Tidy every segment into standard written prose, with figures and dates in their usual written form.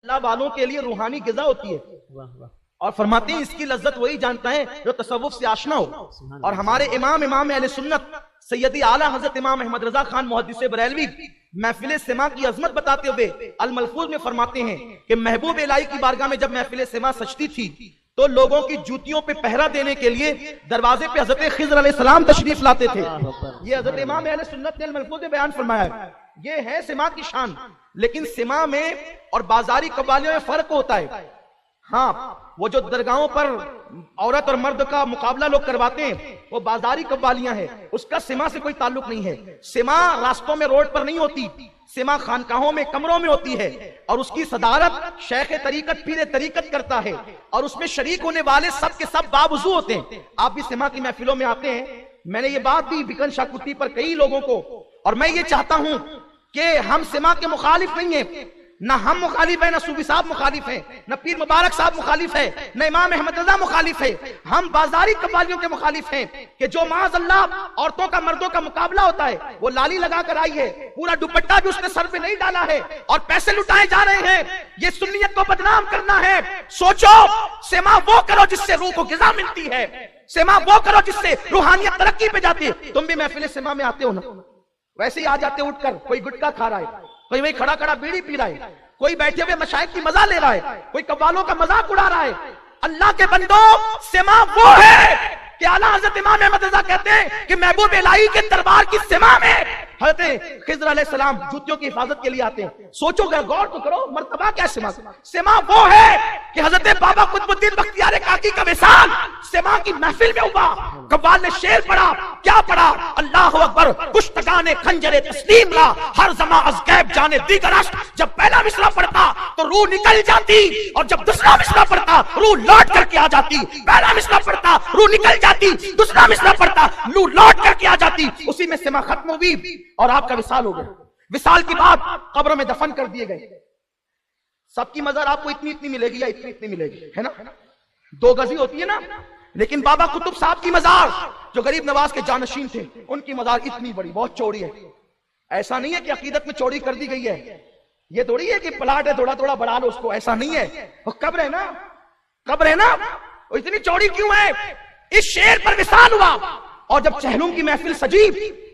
اللہ والوں کے لیے روحانی غذا ہوتی ہے، اور فرماتے ہیں اس کی لذت وہی جانتا ہے جو تصوف سے آشنا ہو۔ اور ہمارے امام اہل سنت سیدی اعلیٰ حضرت امام احمد رضا خان محدث بریلوی محفل سما کی عظمت بتاتے ہوئے الملفوظ میں فرماتے ہیں کہ محبوب الہی کی بارگاہ میں جب محفل سما سجتی تھی تو لوگوں کی جوتیوں پہ پہرا دینے کے لیے دروازے پہ حضرت خضر علیہ السلام تشریف لاتے تھے۔ یہ حضرت امام اہل سنت نے الملفوظ میں بیان فرمایا ہے۔ یہ ہے سما کی شان، لیکن سما میں اور بازاری قوالیوں میں فرق ہوتا ہے۔ ہاں، وہ جو درگاہوں پر عورت اور مرد کا مقابلہ لوگ کرواتے ہیں وہ بازاری قوالیاں ہیں، اس کا سما سے کوئی تعلق نہیں ہے۔ سما راستوں میں روڈ پر نہیں ہوتی، سما خانقاہوں میں کمروں میں ہوتی ہے، اور اس کی صدارت شیخ طریقت پیر طریقت کرتا ہے، اور اس میں شریک ہونے والے سب کے سب باوضو ہوتے ہیں۔ آپ بھی سما کی محفلوں میں آتے ہیں، میں نے یہ بات بھی بکن شاہ کٹی پر کئی لوگوں کو، اور میں یہ چاہتا ہوں کہ ہم سما کے مخالف نہیں ہیں، نہ ہم مخالف ہیں، نہ صوفی صاحب مخالف ہیں، نہ پیر مبارک صاحب مخالف ہے، نہ امام احمد رضا مخالف ہے۔ ہم بازاری قوالیوں کے مخالف ہیں کہ جو معاذ اللہ عورتوں کا مردوں کا مقابلہ ہوتا ہے، وہ لالی لگا کر آئی ہے، پورا دوپٹہ بھی اس نے سر پہ نہیں ڈالا ہے، اور پیسے لٹائے جا رہے ہیں۔ یہ سنیت کو بدنام کرنا ہے۔ سوچو، سما وہ کرو جس سے روح کو غذا ملتی ہے، سما وہ کرو جس سے روحانیت ترقی پہ جاتی ہے۔ تم بھی محفل سما میں آتے ہو نا، ویسے ہی آ جاتے اٹھ کر، کوئی گٹکا کھا رہا ہے، کوئی وہی کھڑا کھڑا بیڑی پی رہا ہے، کوئی بیٹھے ہوئے مشائخ کی مزہ لے رہا ہے، کوئی قوالوں کا مذاق اڑا رہا ہے۔ اللہ کے بندو، سما وہ ہے کہ اعلیٰ حضرت امام احمد رضا کہتے ہیں کہ محبوب الہی کے دربار کی سما میں حضرت خضر علیہ السلام جوتیوں کی حفاظت کے لیے آتے ہیں۔ سوچو گا، غور تو کرو، مرتبہ کیا سما؟ سما وہ ہے کہ حضرت بابا قطب الدین بختیار کاکی کا وصال سما کی محفل میں ہوا۔ قوال نے شعر پڑھا، کیا پڑھا؟ اللہ اکبر، کشتگان خنجر تسلیم لا، ہر زماں از غیب جانے دیگر اشک۔ جب پہلا مصرع پڑھتا تو روح نکل جاتی، اور جب دوسرا مصرع پڑھتا روح لوٹ کر کے آ جاتی۔ پہلا مصرع پڑھتا روح نکل جاتی، دوسرا مصرع پڑھتا روح لوٹ کر کے آ جاتی۔ اسی میں سما ختم ہوئی اور آپ کا وصال ہو گیا۔ وصال کی بعد قبروں میں دفن کر دیے گئے۔ سب کی مزار آپ کو اتنی اتنی ملے گی یا اتنی اتنی ملے گی، ہے نا؟ 2 گزی ہوتی ہے نا، لیکن بابا قطب صاحب کی مزار جو غریب نواز کے جانشین تھے، ان کی مزار اتنی بڑی، بہت چوڑی ہے۔ ایسا نہیں ہے کہ عقیدت میں چوڑی کر دی گئی ہے، یہ تھوڑی ہے کہ پلاٹ ہے تھوڑا تھوڑا بڑھا لو اس کو، ایسا نہیں ہے۔ وہ قبر ہے نا، قبر ہے نا، وہ اتنی چوڑی کیوں ہے؟ اس شعر پر وصال ہوا، اور جب چہلم کی محفل سجی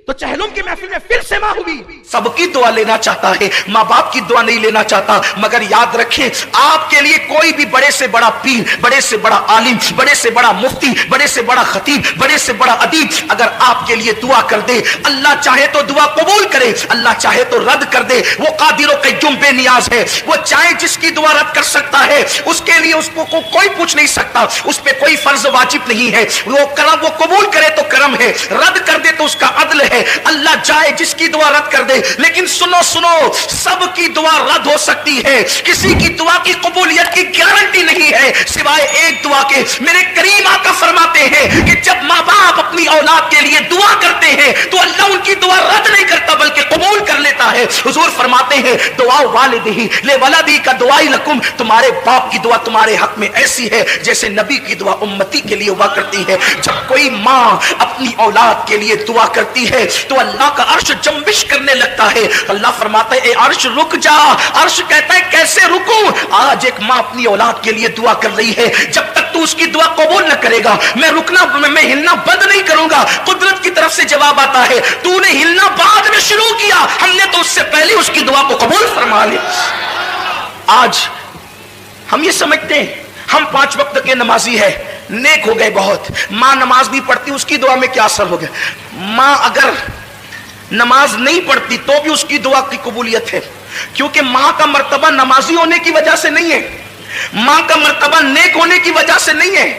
تو چہلم کی محفل میں پھر سما ہوئی۔ سب کی دعا لینا چاہتا ہے، ماں باپ کی دعا نہیں لینا چاہتا، مگر یاد رکھیں آپ کے لیے کوئی بھی بڑے سے بڑا پیر، بڑے سے بڑا عالم، بڑے سے بڑا مفتی، بڑے سے بڑا خطیب، بڑے سے بڑا ادیب اگر آپ کے لیے دعا کر دے، اللہ چاہے تو دعا قبول کرے، اللہ چاہے تو رد کر دے۔ وہ قادر و قیوم بے نیاز ہے، وہ چاہے جس کی دعا رد کر سکتا ہے، اس کے لیے اس کو کوئی پوچھ نہیں سکتا، اس پہ کوئی فرض واجب نہیں ہے۔ وہ کرم، وہ قبول کرے تو کرم ہے، رد کر دے تو اس کا عدل ہے۔ اللہ چاہے جس کی دعا رد کر دے، لیکن سنو سنو، سب کی دعا رد ہو سکتی ہے، کسی کی دعا کی قبولیت کی گارنٹی نہیں ہے سوائے ایک دعا کے۔ میرے کریم آقا فرماتے ہیں کہ جب ماں باپ اپنی اولاد کے لیے دعا کرتے ہیں تو اللہ ان کی دعا رد نہیں کرتا بلکہ قبول کر لیتا ہے۔ حضور فرماتے ہیں دعا والدہ لولدہ کا دعائی لکم، تمہارے باپ کی دعا تمہارے حق میں ایسی ہے جیسے نبی کی دعا امتی کے لیے ہوا کرتی ہے۔ جب کوئی ماں اپنی اولاد کے لیے دعا کرتی ہے تو اللہ کا عرش جنبش کرنے لگتا ہے۔ اللہ فرماتا ہے اے عرش رک جا، عرش کہتا ہے کیسے رکوں؟ آج ایک ماں اپنی اولاد کے لیے دعا کر رہی ہے، جب تک تو اس کی دعا قبول نہ کرے گا میں رکنا، میں ہلنا بند نہیں کروں گا۔ قدرت کی طرف سے جواب آتا ہے تو نے ہلنا بعد میں شروع کیا، ہم نے تو اس سے پہلے اس کی دعا کو قبول فرما لیا۔ آج ہم یہ سمجھتے ہیں ہم 5 وقت کے نمازی ہے، نیک ہو گئے بہت، ماں نماز نہیں پڑھتی اس کی دعا میں کیا اثر ہو گیا؟ ماں اگر نماز نہیں پڑھتی تو بھی اس کی دعا کی قبولیت ہے، کیونکہ ماں کا مرتبہ نمازی ہونے کی وجہ سے نہیں ہے، ماں کا مرتبہ نیک ہونے کی وجہ سے نہیں ہے،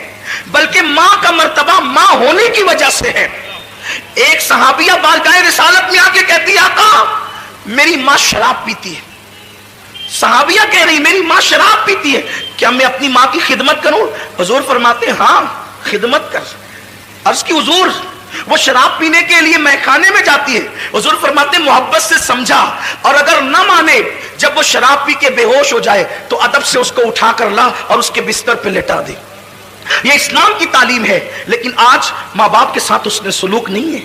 بلکہ ماں کا مرتبہ ماں ہونے کی وجہ سے ہے۔ ایک صحابیہ بارگاہ رسالت میں آ کے کہتی ہے آقا میری ماں شراب پیتی ہے۔ صحابیہ کہہ رہی میری ماں شراب پیتی ہے، کیا میں اپنی ماں کی خدمت کروں؟ حضور فرماتے ہیں ہاں خدمت کر۔ عرض کی حضور وہ شراب پینے کے لیے میخانے میں جاتی ہے، حضور فرماتے ہیں محبت سے سمجھا، اور اگر نہ مانے جب وہ شراب پی کے بے ہوش ہو جائے تو ادب سے اس کو اٹھا کر لا اور اس کے بستر پہ لٹا دے۔ یہ اسلام کی تعلیم ہے، لیکن آج ماں باپ کے ساتھ اس نے سلوک نہیں ہے۔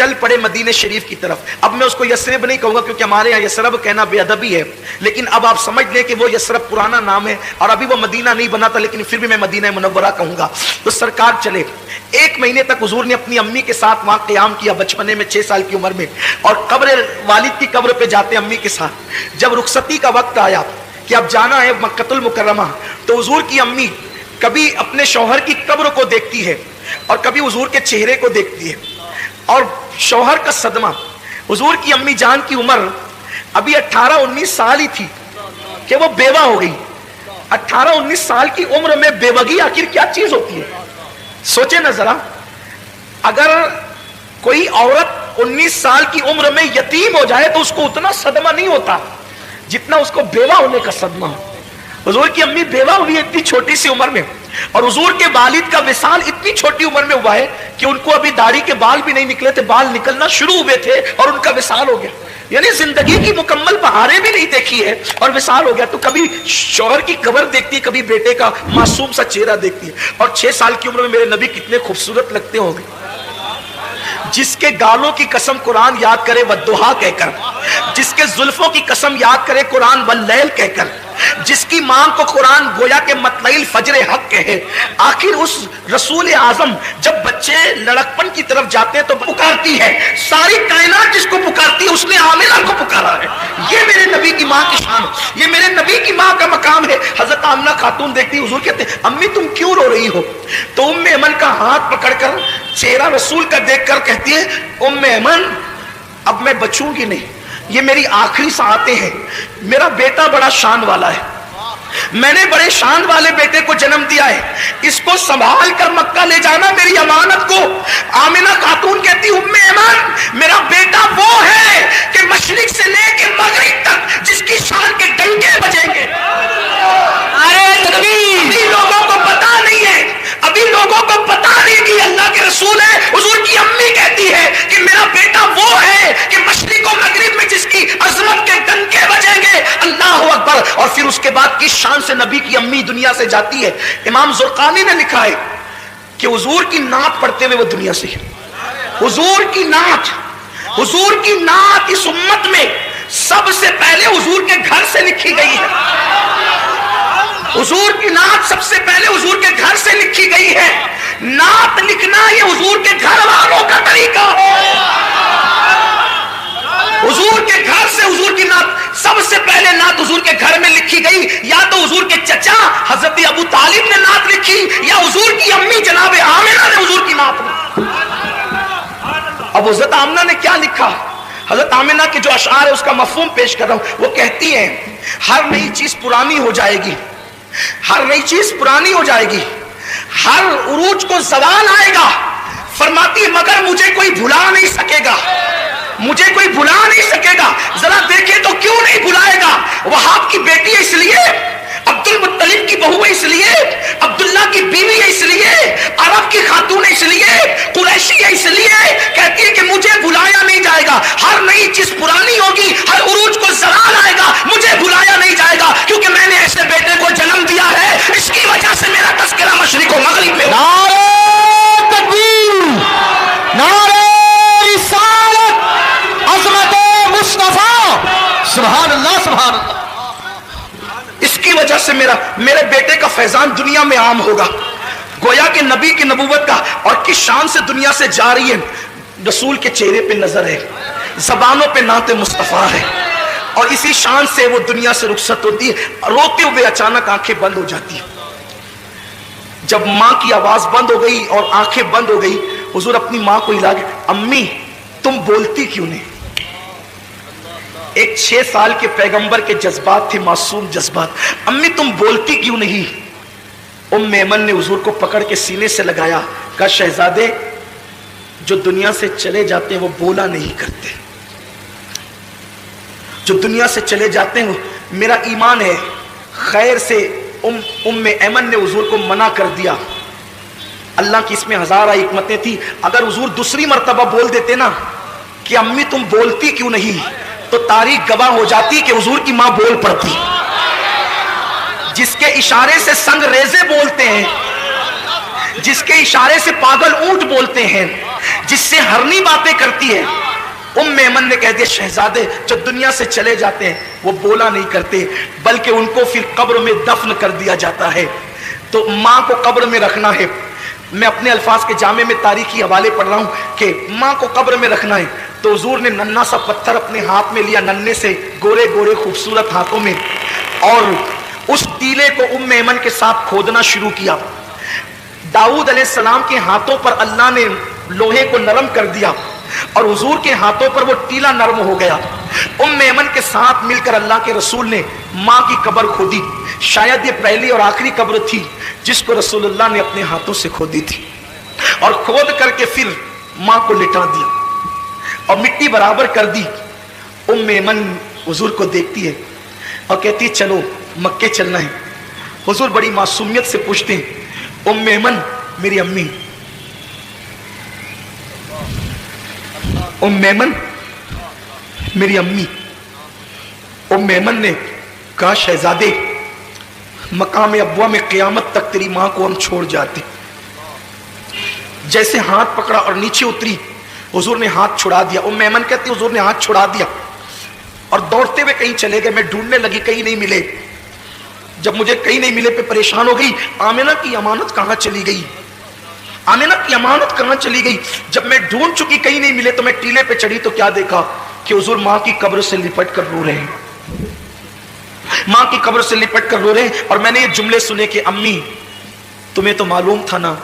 چل پڑے مدینے شریف کی طرف. اب میں اس کو یثرب نہیں کہوں گا کیونکہ ہمارے یہاں یثرب کہنا بے ادبی ہے, لیکن اب آپ سمجھ لیں کہ وہ یثرب پرانا نام ہے اور ابھی وہ مدینہ نہیں بنا تھا, لیکن پھر بھی میں مدینہ منورہ کہوں گا. تو سرکار چلے. 1 مہینے تک حضور نے اپنی امی کے ساتھ وہاں قیام کیا بچپنے میں 6 سال کی عمر میں, اور قبر والد کی قبر پہ جاتے امی کے ساتھ. جب رخصتی کا وقت آیا کہ اب جانا ہے مکہ المکرمہ, تو حضور کی امی کبھی اپنے شوہر کی قبر کو دیکھتی ہے اور کبھی حضور کے چہرے کو دیکھتی ہے, اور شوہر کا صدمہ. حضور کی امی جان کی عمر ابھی 18-19 سال ہی تھی کہ وہ بیوہ ہو گئی. 18-19 سال کی عمر میں بیوگی آخر کیا چیز ہوتی ہے؟ سوچے نا ذرا, اگر کوئی عورت 19 سال کی عمر میں یتیم ہو جائے تو اس کو اتنا صدمہ نہیں ہوتا جتنا اس کو بیوہ ہونے کا صدمہ. حضور کی امی بیوہ ہوئی ہے اتنی چھوٹی سی عمر میں, اور حضور کے والد کا وصال اتنی چھوٹی عمر میں ہوا ہے کہ ان کو ابھی داڑھی کے بال بھی نہیں نکلے تھے, بال نکلنا شروع ہوئے تھے اور ان کا وصال ہو گیا. یعنی زندگی کی مکمل بہاریں بھی نہیں دیکھی ہے اور وصال ہو گیا. تو کبھی شوہر کی قبر دیکھتی ہے, کبھی بیٹے کا معصوم سا چہرہ دیکھتی ہے. اور 6 سال کی عمر میں میرے نبی کتنے خوبصورت لگتے ہوں گے. جس کے گالوں کی قسم قرآن یاد کرے والضحیٰ کہہ کر, جس کے زلفوں کی قسم یاد کرے قرآن واللیل کہہ کر, جس کی ماں کو قرآن گویا کہ مطلع الفجر حق کہے. آخر اس رسول اعظم جب بچے لڑکپن کی طرف جاتے ہیں تو پکارتی ہے, ساری کائنات جس کو پکارتی ہے اس نے آمنہ کو پکارا ہے. یہ میرے نبی کی ماں کی شان, یہ میرے نبی کی ماں کا مقام ہے. حضرت آمنہ خاتون دیکھتی, حضور کہتے ہیں امی تم کیوں رو رہی ہو؟ تو ام ایمن کا ہاتھ پکڑ کر چہرہ رسول کا دیکھ کر کہتی ہے ام ایمن اب میں بچوں گی نہیں, یہ میری آخری ساعتیں ہیں. میرا بیٹا بڑا شان والا ہے, میں نے بڑے شان والے بیٹے کو جنم دیا ہے, اس کو سنبھال کر مکہ لے جانا میری امانت کو. آمنہ خاتون کہتی ام ایمن میرا بیٹا وہ ہے کہ مشرق سے لے کے مغرب تک جس کی شان کے ڈنکے بجیں گے. ابھی لوگوں کو پتا نہیں ہے, ابھی لوگوں کو پتا نہیں کہ اللہ کے رسول ہے. حضور کی امی کہتی ہے کہ میرا بیٹا وہ ہے کہ مشرق و مغرب میں جس کی عظمت کے ڈنکے بجیں گے. اللہ اکبر. اور پھر اس کے بعد کس شان سے نبی کی امی دنیا سے جاتی ہے. امام زرقانی نے لکھا ہے کہ حضور کی نعت پڑھتے ہوئے وہ دنیا سے, حضور کی نعت, حضور کی نعت اس امت میں سب سے پہلے حضور کے گھر سے لکھی گئی ہے. حضور کی نعت سب سے پہلے حضور کے گھر سے لکھی گئی ہے. نعت لکھنا یہ حضور کے گھر والوں کا طریقہ ہے. حضور کے گھر سے حضور کی نعت سب سے پہلے نعت حضور کے گھر میں لکھی گئی. یا تو حضور کے چچا حضرت ابو طالب نے نعت لکھی, یا حضور کی امی جناب آمنہ نے حضور کی نعت لکھی. اب حضرت آمنہ نے کیا لکھا؟ حضرت آمنہ کے جو اشعار ہے اس کا مفہوم پیش کر رہا ہوں. وہ کہتی ہیں ہر نئی چیز پرانی ہو جائے گی, ہر نئی چیز پرانی ہو جائے گی, ہر عروج کو زوال آئے گا. فرماتی ہے مگر مجھے کوئی بھلا نہیں سکے گا, مجھے کوئی بھلا نہیں سکے گا. ذرا دیکھیں تو کیوں نہیں بھلائے گا؟ وہاب کی بیٹی ہے اس لیے, عبد المطلب کی بہو ہے اس لیے, عبداللہ کی بیوی ہے اس لیے, عرب کی خاتون ہے اس لیے, قریشی ہے اس لیے. کہتی ہے کہ مجھے بھلایا نہیں جائے گا. ہر نئی چیز پرانی ہوگی, ہر عروج کو زوال آئے گا, مجھے بھلایا نہیں جائے گا کیونکہ میں نے ایسے بیٹے کو جنم دیا ہے. اس کی وجہ سے میرا تذکرہ مشرق و مغرب میں. نعرہ تکبیر, نعرہ رسالت, عظمت مصطفیٰ, سبحان اللہ سبحان اللہ. اس کی وجہ سے میرے بیٹے کا فیضان دنیا میں عام ہوگا. گویا کہ نبی کی نبوت کا اور کس شان سے دنیا سے جا رہی ہے. رسول کے چہرے پہ نظر ہے, زبانوں پہ نعت مصطفیٰ ہے, اور اسی شان سے وہ دنیا سے رخصت ہوتی ہے. روتے ہوئے اچانک آنکھیں بند ہو جاتی ہیں. جب ماں کی آواز بند ہو گئی اور آنکھیں بند ہو گئی, حضور اپنی ماں کو ہلا کے امی تم بولتی کیوں نہیں؟ ایک 6 سال کے پیغمبر کے جذبات تھے, معصوم جذبات. امی تم بولتی کیوں نہیں؟ ام ایمن نے حضور کو پکڑ کے سینے سے لگایا, کہا شہزادے جو دنیا سے چلے جاتے ہیں وہ بولا نہیں کرتے, جو دنیا سے چلے جاتے ہیں میرا ایمان ہے خیر سے. ام ایمن نے حضور کو منع کر دیا. اللہ کی اس میں ہزارہ حکمتیں تھی. اگر حضور دوسری مرتبہ بول دیتے نا کہ امی تم بولتی کیوں نہیں, تو تاریخ گواہ ہو جاتی کہ حضور کی ماں بول پڑتی. جس کے اشارے سے سنگ ریزے بولتے ہیں, جس کے اشارے سے پاگل اونٹ بولتے ہیں، جس سے ہرنی باتیں کرتی ہے، ایمن نے کہہ دیا شہزادے جو دنیا سے چلے جاتے ہیں وہ بولا نہیں کرتے، بلکہ ان کو پھر قبر میں دفن کر دیا جاتا ہے، تو ماں کو قبر میں رکھنا ہے۔ میں اپنے الفاظ کے جامع میں تاریخی حوالے پڑھ رہا ہوں کہ ماں کو قبر میں رکھنا ہے، تو حضور نے ننھا سا پتھر اپنے ہاتھ میں لیا، ننھے سے گورے گورے خوبصورت ہاتھوں میں، اور اس ٹیلے کو ایمن کے ساتھ کھودنا شروع کیا۔ داؤد علیہ السلام کے ہاتھوں پر اللہ نے لوہے کو نرم کر دیا اور حضور کے ہاتھوں پر وہ ٹیلا نرم ہو گیا۔ ایمن کے ساتھ مل کر اللہ کے رسول نے ماں کی قبر کھودی۔ شاید یہ پہلی اور آخری قبر تھی جس کو رسول اللہ نے اپنے ہاتھوں سے کھودی تھی، اور کھود کر کے پھر ماں کو لٹا دیا اور مٹی برابر کر دی۔ ایمن حضور کو دیکھتی ہے اور کہتی ہے چلو مکے چلنا ہے۔ حضور بڑی معصومیت سے پوچھتے ہیں ایمن میری امی، ایمن میری امی۔ ایمن نے کہا شہزادے مقام ابوا میں قیامت تک تیری ماں کو ہم چھوڑ جاتے۔ جیسے ہاتھ پکڑا اور نیچے اتری، حضور نے ہاتھ چھڑا دیا۔ ایمن کہتی حضور نے ہاتھ چھڑا دیا اور دوڑتے ہوئے کہیں چلے گئے۔ میں ڈھونڈنے لگی، کہیں نہیں ملے۔ جب مجھے کہیں نہیں ملے پہ پریشان ہو گئی، آمنہ کی امانت کہاں چلی گئی، آمنہ کی امانت کہاں چلی گئی۔ جب میں ڈھونڈ چکی کہیں نہیں ملے تو میں ٹیلے پہ چڑھی تو کیا دیکھا کہ حضور ماں کی قبر سے لپٹ کر رو رہے ہیں، ماں کی قبر سے لپٹ کر رو رہے ہیں۔ اور میں نے یہ جملے سنے کہ امی تمہیں تو معلوم تھا نا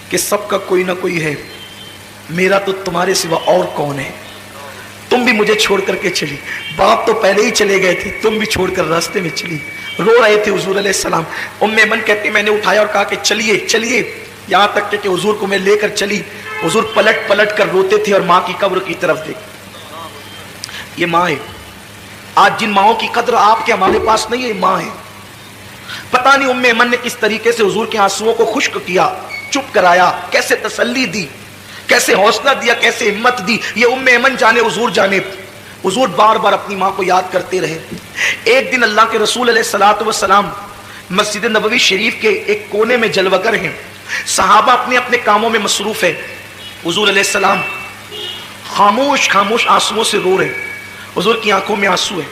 کہ سب کا کوئی نہ کوئی ہے، میرا تو تمہارے سوا اور کون ہے، تم بھی مجھے چھوڑ کر کے چلی، باپ تو پہلے ہی چلے گئے تھے، تم بھی چھوڑ کر راستے میں چلی۔ رو رہے تھے حضور علیہ السلام۔ ایمن کہتی میں نے اٹھایا اور کہا کہ چلیے چلیے، یہاں تک کہ حضور کو میں لے کر چلی۔ حضور پلٹ پلٹ کر روتے تھے اور ماں کی قبر کی طرف دیکھ۔ یہ ماں ہے، آج جن ماؤں کی قدر آپ کے ہمارے پاس نہیں ہے، ماں ہے۔ پتہ نہیں ایمن نے کس طریقے سے حضور کے آنسوؤں کو خشک کیا، چپ کرایا، کیسے تسلی دی، کیسے حوصلہ دیا، کیسے ہمت دی، یہ ایمن جانے حضور جانے۔ حضور بار بار اپنی ماں کو یاد کرتے رہے۔ ایک دن اللہ کے رسول علیہ الصلوۃ والسلام مسجد نبوی شریف کے ایک کونے میں جلوہ گر ہیں، صحابہ اپنے اپنے کاموں میں مصروف ہے، حضور علیہ السلام خاموش خاموش آنسوؤں سے رو رہے، حضور کی آنکھوں میں آنسو ہے۔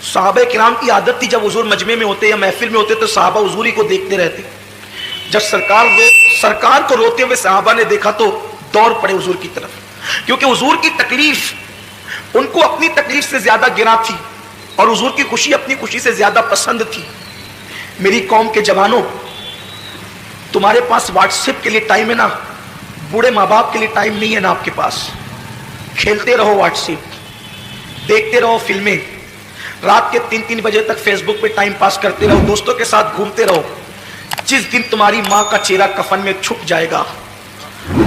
صحابہ کرام کی عادت تھی جب حضور مجمع میں ہوتے یا محفل میں ہوتے تو صحابہ حضور ہی کو دیکھتے رہتے۔ جب سرکار کو روتے ہوئے صحابہ نے دیکھا تو دوڑ پڑے حضور کی طرف، کیونکہ حضور کی تکلیف ان کو اپنی تکلیف سے زیادہ گرا تھی اور حضور کی خوشی اپنی خوشی سے زیادہ پسند تھی۔ میری قوم کے جوانوں، تمہارے پاس واٹس ایپ کے لیے ٹائم ہے نا، بوڑھے ماں باپ کے لیے ٹائم نہیں ہے نا آپ کے پاس۔ کھیلتے رہو واٹس ایپ، دیکھتے رہو فلمیں، رات کے 3 بجے تک فیس بک پہ ٹائم پاس کرتے رہو، دوستوں کے ساتھ گھومتے رہو۔ جس دن تمہاری ماں کا چہرہ کفن میں چھپ جائے گا،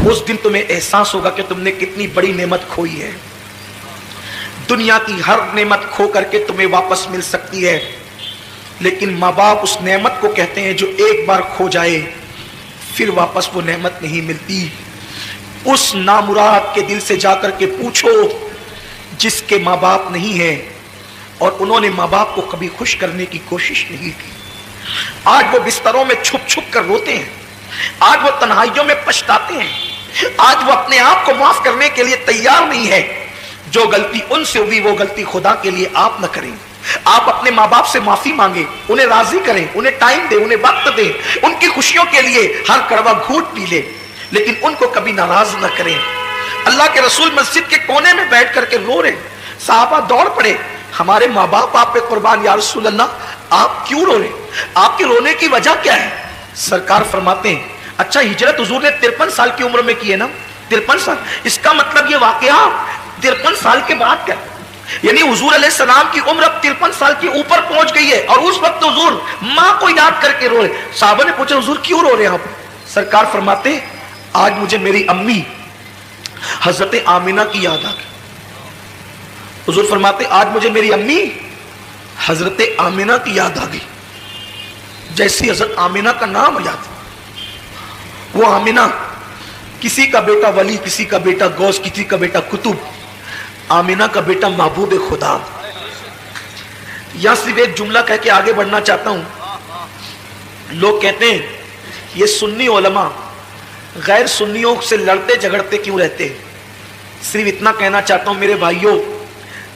اس دن تمہیں احساس ہوگا کہ تم نے کتنی بڑی نعمت کھوئی ہے۔ دنیا کی ہر نعمت کھو کر کے تمہیں واپس مل سکتی ہے، لیکن ماں باپ اس نعمت کو کہتے ہیں جو ایک بار کھو جائے پھر واپس وہ نعمت نہیں ملتی۔ اس نامراد کے دل سے جا کر کے پوچھو جس کے ماں باپ نہیں ہیں اور انہوں نے ماں باپ کو کبھی خوش کرنے کی کوشش نہیں کی۔ آج وہ بستروں میں چھپ چھپ کر روتے ہیں، آج وہ تنہائیوں میں پچھتاتے ہیں، آج وہ اپنے آپ کو معاف کرنے کے لیے تیار نہیں ہے۔ جو غلطی ان سے ہوئی وہ غلطی خدا کے لیے آپ نہ کریں۔ آپ اپنے ماں باپ سے معافی مانگیں، انہیں راضی کریں، انہیں ٹائم دیں، انہیں وقت دیں، ان کی خوشیوں کے لیے ہر کڑوا گھونٹ پی لیں، لیکن ان کو کبھی ناراض نہ کریں۔ اللہ کے رسول مسجد کے کونے میں بیٹھ کر کے رو رہے، صحابہ دوڑ پڑے، ہمارے ماں باپ آپ پہ قربان، یا رسول اللہ آپ کیوں رو رہے، آپ کے رونے کی وجہ کیا ہے؟ سرکار فرماتے ہیں اچھا ہجرت حضور نے 53 سال کی عمر میں کی ہے نا، 53 سال، اس کا مطلب یہ واقعہ 53 سال کے بعد کیا، یعنی حضور علیہ السلام کی عمر اب 53 سال کی اوپر پہنچ گئی ہے، اور اس وقت حضور ماں کو یاد کر کے رو رہے۔ صحابہ نے پوچھا حضور کیوں رو رہے ہیں آپ؟ سرکار فرماتے آج مجھے میری امی حضرت آمنہ کی یاد آ گئی۔ حضور فرماتے آج مجھے میری امی حضرت آمنہ کی یاد آ گئی، جیسی حضرت آمنہ کا نام یاد، وہ آمنہ کسی کا بیٹا ولی، کسی کا بیٹا غوث، کسی کا بیٹا قطب، آمنہ کا بیٹا محبوب خدا۔ یا صرف ایک جملہ کہہ کے آگے بڑھنا چاہتا ہوں۔ لوگ کہتے ہیں یہ سنی علماء غیر سنیوں سے لڑتے جھگڑتے کیوں رہتے ہیں؟ صرف اتنا کہنا چاہتا ہوں میرے بھائیوں،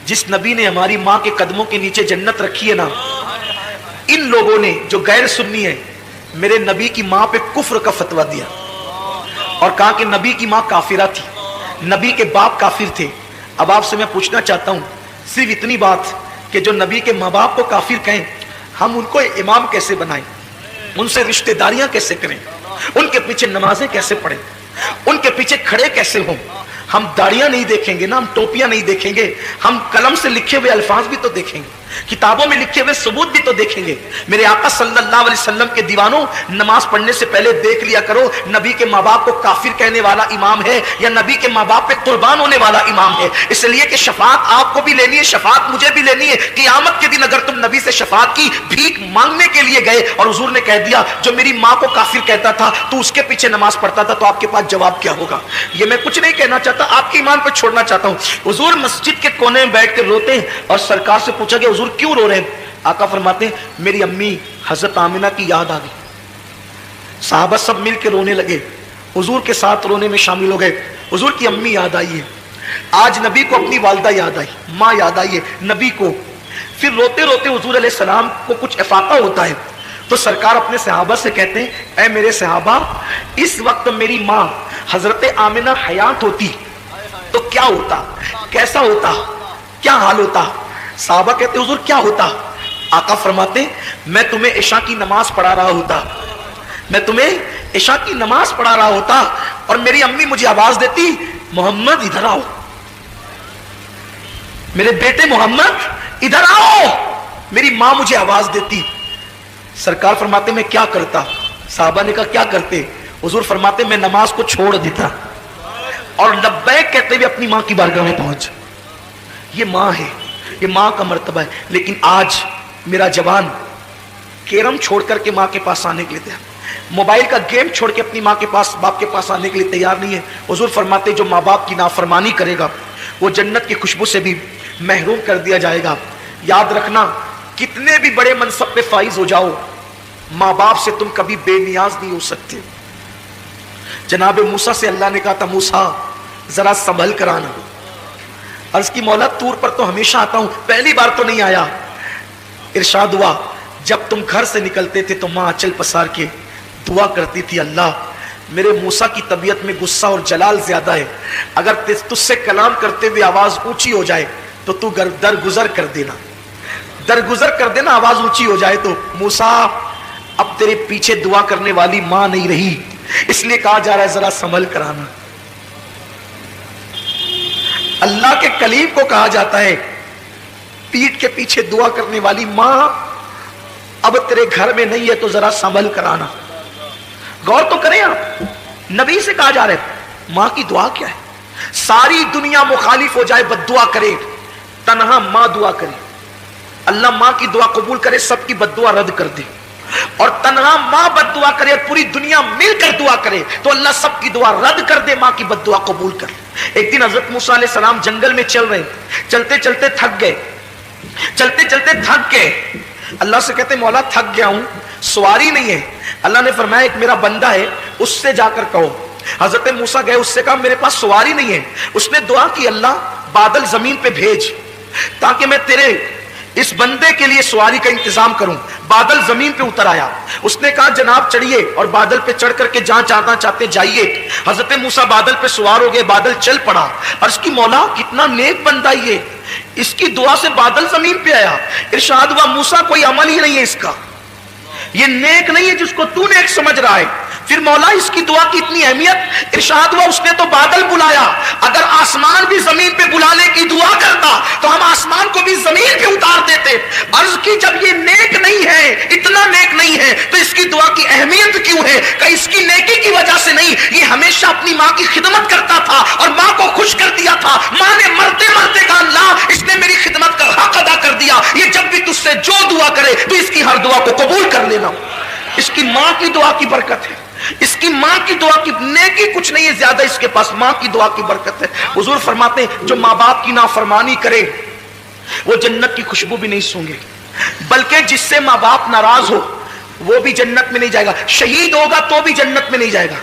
جس نبی نے ہماری ماں کے قدموں کے نیچے جنت رکھی ہے نا، ان لوگوں نے جو غیر سنی ہیں میرے نبی کی ماں پہ کفر کا فتویٰ دیا اور کہا کہ نبی کی ماں کافرہ تھی، نبی کے باپ کافر تھے۔ اب آپ سے میں پوچھنا چاہتا ہوں صرف اتنی بات کہ جو نبی کے ماں باپ کو کافر کہیں، ہم ان کو امام کیسے بنائیں، ان سے رشتہ داریاں کیسے کریں، ان کے پیچھے نمازیں کیسے پڑھیں، ان کے پیچھے کھڑے کیسے ہوں؟ ہم داڑیاں نہیں دیکھیں گے نا، ہم ٹوپیاں نہیں دیکھیں گے، ہم قلم سے لکھے ہوئے الفاظ بھی تو دیکھیں گے، کتابوں میں لکھے ہوئے ثبوت بھی تو دیکھیں گے۔ میرے آقا صلی اللہ علیہ وسلم کے دیوانوں، نماز پڑھنے سے پہلے دیکھ لیا کرو نبی کے ماں باپ کو کافر کہنے والا امام ہے یا نبی کے ماں باپ پہ قربان ہونے والا امام ہے، اس لیے کہ شفاعت آپ کو بھی لینی ہے، شفاعت مجھے بھی لینی ہے۔ قیامت کے دن اگر تم نبی سے شفاعت کی بھیک مانگنے کے لیے گئے اور حضور نے کہہ دیا جو میری ماں کو کافر کہتا تھا تو اس کے پیچھے نماز پڑھتا تھا، تو آپ کے پاس جواب کیا ہوگا؟ یہ میں کچھ نہیں کہنا چاہتا، آپ کے ایمان پہ چھوڑنا چاہتا ہوں۔ حضور مسجد کے کونے میں بیٹھ کے روتے ہیں اور سرکار سے پوچھا کہ حضور کیوں رو رہے ہیں؟ آقا فرماتے ہیں میری امی حضرت آمنہ کی یاد آ گئی۔ صحابہ سب مل کے رونے لگے، حضور کے ساتھ رونے میں شامل ہو گئے۔ حضور کی امی یاد آئی ہے، آج نبی کو اپنی والدہ یاد آئی، ماں یاد آئی ہے نبی کو۔ پھر روتے روتے حضور علیہ السلام کو کچھ افاقہ ہوتا ہے تو سرکار اپنے صحابہ سے کہتے ہیں اے میرے صحابہ، اس وقت میری ماں حضرت آمنہ حیات ہوتی تو کیا ہوتا، کیسا ہوتا، کیا حال ہوتا؟ صحابہ کہتے حضور کیا ہوتا؟ آقا فرماتے ہیں میں تمہیں عشاء کی نماز پڑھا رہا ہوتا، میں تمہیں عشاء کی نماز پڑھا رہا ہوتا اور میری امی مجھے آواز دیتی محمد ادھر آؤ، میرے بیٹے محمد ادھر آؤ، میری ماں مجھے آواز دیتی۔ سرکار فرماتے میں کیا کرتا؟ صحابہ نے کہا کیا کرتے؟ حضور فرماتے میں نماز کو چھوڑ دیتا اور لبیک کہتے ہوئے اپنی ماں کی بارگاہ میں پہنچ۔ یہ ماں ہے، یہ ماں کا مرتبہ ہے۔ لیکن آج میرا جوان کیرم چھوڑ کر کے ماں کے پاس آنے کے لیے تیار، موبائل کا گیم چھوڑ کے اپنی ماں کے پاس، باپ کے پاس آنے کے لیے تیار نہیں ہے۔ حضور فرماتے جو ماں باپ کی نافرمانی کرے گا وہ جنت کی خوشبو سے بھی محروم کر دیا جائے گا۔ یاد رکھنا کتنے بھی بڑے منصب پہ فائز ہو جاؤ، ماں باپ سے تم کبھی بے نیاز نہیں ہو سکتے۔ جناب موسیٰ سے اللہ نے کہا تھا موسیٰ ذرا سنبھل کر آنا۔ عرض کی مولا طور پر تو ہمیشہ آتا ہوں، پہلی بار تو نہیں آیا۔ ارشاد ہوا جب تم گھر سے نکلتے تھے تو ماں انچل پسار کے دعا کرتی تھی اللہ میرے موسیٰ کی طبیعت میں غصہ اور جلال زیادہ ہے، اگر تجھ سے کلام کرتے ہوئے آواز اونچی ہو جائے تو تو درگزر کر دینا، درگزر کر دینا، آواز اونچی ہو جائے تو۔ موسیٰ اب تیرے پیچھے دعا کرنے والی ماں نہیں رہی، اس لیے کہا جا رہا ہے ذرا سنبھل کر آنا۔ اللہ کے کلیم کو کہا جاتا ہے پیٹھ کے پیچھے دعا کرنے والی ماں اب تیرے گھر میں نہیں ہے تو ذرا سنبھل کر آنا۔ غور تو کریں آپ، نبی سے کہا جا رہا ہے ماں کی دعا کیا ہے؟ ساری دنیا مخالف ہو جائے بد دعا کرے، تنہا ماں دعا کرے، اللہ ماں کی دعا قبول کرے، سب کی بد دعا رد کر دے، اور تنہا ماں بد دعا کرے اور پوری دنیا مل کر دعا کرے تو اللہ سب کی دعا رد کر دے، ماں کی بد دعا قبول کر۔ ایک دن حضرت موسیٰ علیہ السلام جنگل میں چل رہے، چلتے چلتے تھک گئے، چلتے چلتے تھک گئے، اللہ سے کہتے مولا تھک گیا ہوں، سواری نہیں ہے۔ اللہ نے فرمایا ایک میرا بندہ ہے اس سے جا کر کہو۔ حضرت موسیٰ گئے، اس سے کہا میرے پاس سواری نہیں ہے۔ اس نے دعا کی اللہ بادل زمین پہ بھیج تاکہ میں تیرے اس بندے کے لیے سواری کا انتظام کروں۔ بادل زمین پہ اتر آیا، اس نے کہا جناب چڑھیے اور بادل پہ چڑھ کر کے جہاں جانا چاہتے جائیے۔ حضرت موسیٰ بادل پہ سوار ہو گئے، بادل چل پڑا، اور اس کی مولا کتنا نیک بندہ یہ، اس کی دعا سے بادل زمین پہ آیا۔ ارشاد ہوا موسیٰ کوئی عمل ہی نہیں ہے اس کا، یہ نیک نہیں ہے جس کو تو نیک سمجھ رہا ہے۔ پھر مولا اس کی دعا کی اتنی اہمیت، ارشاد ہوا اس نے تو بادل بلایا، اگر آسمان بھی زمین پہ بلانے کی دعا کرتا تو ہم آسمان کو بھی زمین پہ اتار دیتے۔ عرض کی جب یہ نیک نہیں ہے، اتنا نیک نہیں ہے تو اس کی دعا کی اہمیت کیوں ہے؟ کہ اس کی نیکی کی وجہ سے نہیں، یہ ہمیشہ اپنی ماں کی خدمت کرتا تھا اور ماں کو خوش کر دیا تھا۔ ماں نے مرتے مرتے کہا اللہ اس نے میری خدمت کا حق ادا کر دیا، یہ جب بھی تجھ سے جو دعا کرے تو اس کی ہر دعا کو قبول کر لینا۔ اس کی ماں کی دعا کی برکت ہے، اس کی ماں کی دعا کی نیکی کچھ نہیں ہے زیادہ، اس کے پاس ماں کی دعا کی برکت ہے۔ حضور فرماتے ہیں جو ماں باپ کی نافرمانی کرے وہ جنت کی خوشبو بھی نہیں سونگے، بلکہ جس سے ماں باپ ناراض ہو وہ بھی جنت میں نہیں جائے گا. شہید ہوگا تو بھی جنت میں نہیں جائے گا.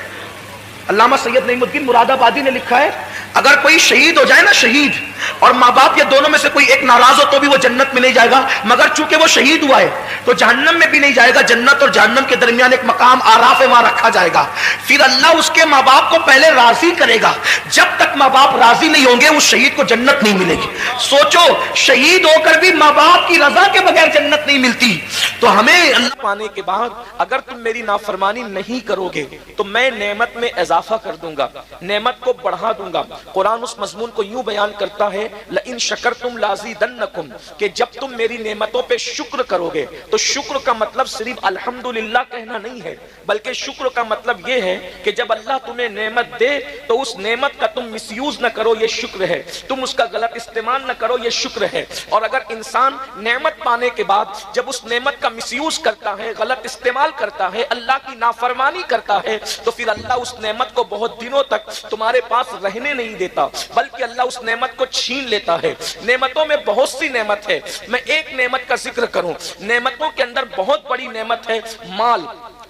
علامہ سید نعیم الدین مراد آبادی نے لکھا ہے اگر کوئی شہید ہو جائے نا, شہید اور ماں باپ یا دونوں میں سے کوئی ایک ناراض ہو تو بھی وہ جنت میں نہیں جائے گا, مگر چونکہ وہ شہید ہوا ہے تو جہنم میں بھی نہیں جائے گا. جنت اور جہنم کے درمیان ایک مقام آراف وہاں رکھا جائے گا. پھر اللہ اس کے ماں باپ کو پہلے راضی کرے گا. جب تک ماں باپ راضی نہیں ہوں گے اس شہید کو جنت نہیں ملے گی. سوچو, شہید ہو کر بھی ماں باپ کی رضا کے بغیر جنت نہیں ملتی. تو ہمیں اللہ پانے کے بعد اگر تم میری نافرمانی نہیں کرو گے تو میں نعمت میں اضافہ کر دوں گا, نعمت کو بڑھا دوں گا. قرآن اس مضمون کو یوں بیان کرتا ہے لئن شکرتم لازیدنکم, کہ جب تم میری نعمتوں پہ شکر کرو گے. تو شکر کا مطلب صرف الحمدللہ کہنا نہیں ہے, بلکہ شکر کا مطلب یہ ہے کہ جب اللہ تمہیں نعمت دے تو اس نعمت کا تم مس یوز نہ کرو, یہ شکر ہے. تم اس کا غلط استعمال نہ کرو, یہ شکر ہے. اور اگر انسان نعمت پانے کے بعد جب اس نعمت کا مس یوز کرتا ہے, غلط استعمال کرتا ہے, اللہ کی نافرمانی کرتا ہے, تو پھر اللہ اس نعمت کو بہت دنوں تک تمہارے پاس رہنے نہیں دیتا, بلکہ اللہ اس نعمت کو چھین لیتا ہے. نعمتوں میں بہت سی نعمت ہے. میں ایک نعمت کا ذکر کروں. نعمتوں کے اندر بہت بڑی نعمت ہے مال.